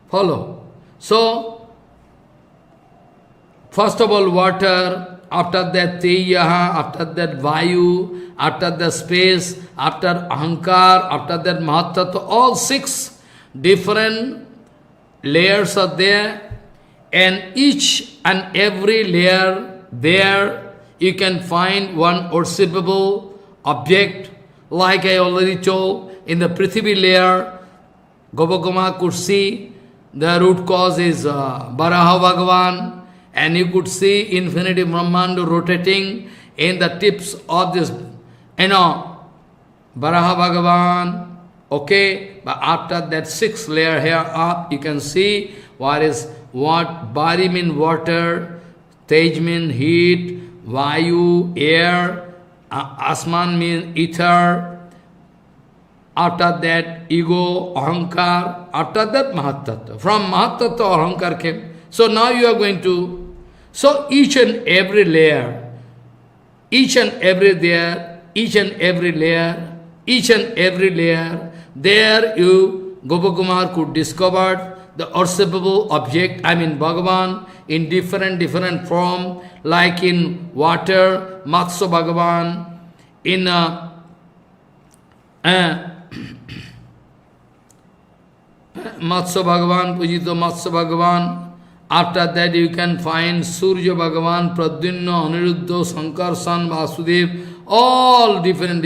Follow. So, first of all water, after that Tejaha, after that Vayu, after the space, after Ahankar, after that Mahatattva, all 6 different layers are there, and each and every layer there you can find one worshipable object. Like I already told, in the Prithvi layer, Gopakumar could see the root cause is Varaha Bhagavan, and you could see infinity Brahmanda rotating in the tips of this, Varaha Bhagavan. Okay, but after that 6th layer here up, you can see what Bari means water, Tej means heat, Vayu, air, Asman means ether. After that, ego, ahankar. After that, mahatattva. From mahatattva, ahankar came. So now you are going to... So each and every layer, each and every layer, there you, Gopakumar could discover the worshipable object, I mean Bhagavan, in different form, like in water, Matsya Bhagavan, in Matsya Bhagavan, Pujito Matsya Bhagavan. After that you can find Surya Bhagavan, Pradyumna, Aniruddha, Sankarsan, Vasudev, all different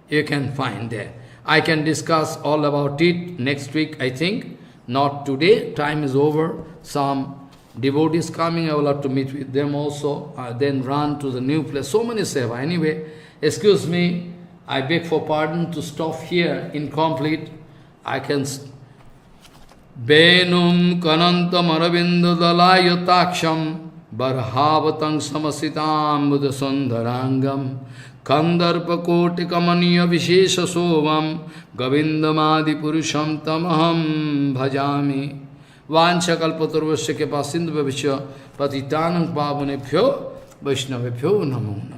you can find there. I can discuss all about it next week, I think. Not today, time is over. Some devotees coming, I will have to meet with them also, then run to the new place. So many seva. Anyway, excuse me, I beg for pardon to stop here, incomplete. I can... Venum kanantam aravinda dalayataksham barhavatang samasitam buddha sundharangam kandarpa koti kamaniya vishesha sovam govindamadi purusham tamaham bhajami vancha kalpaturvasya kepa sindhu bhavishya patitanam pavanebhyo vaishnavebhyo namo.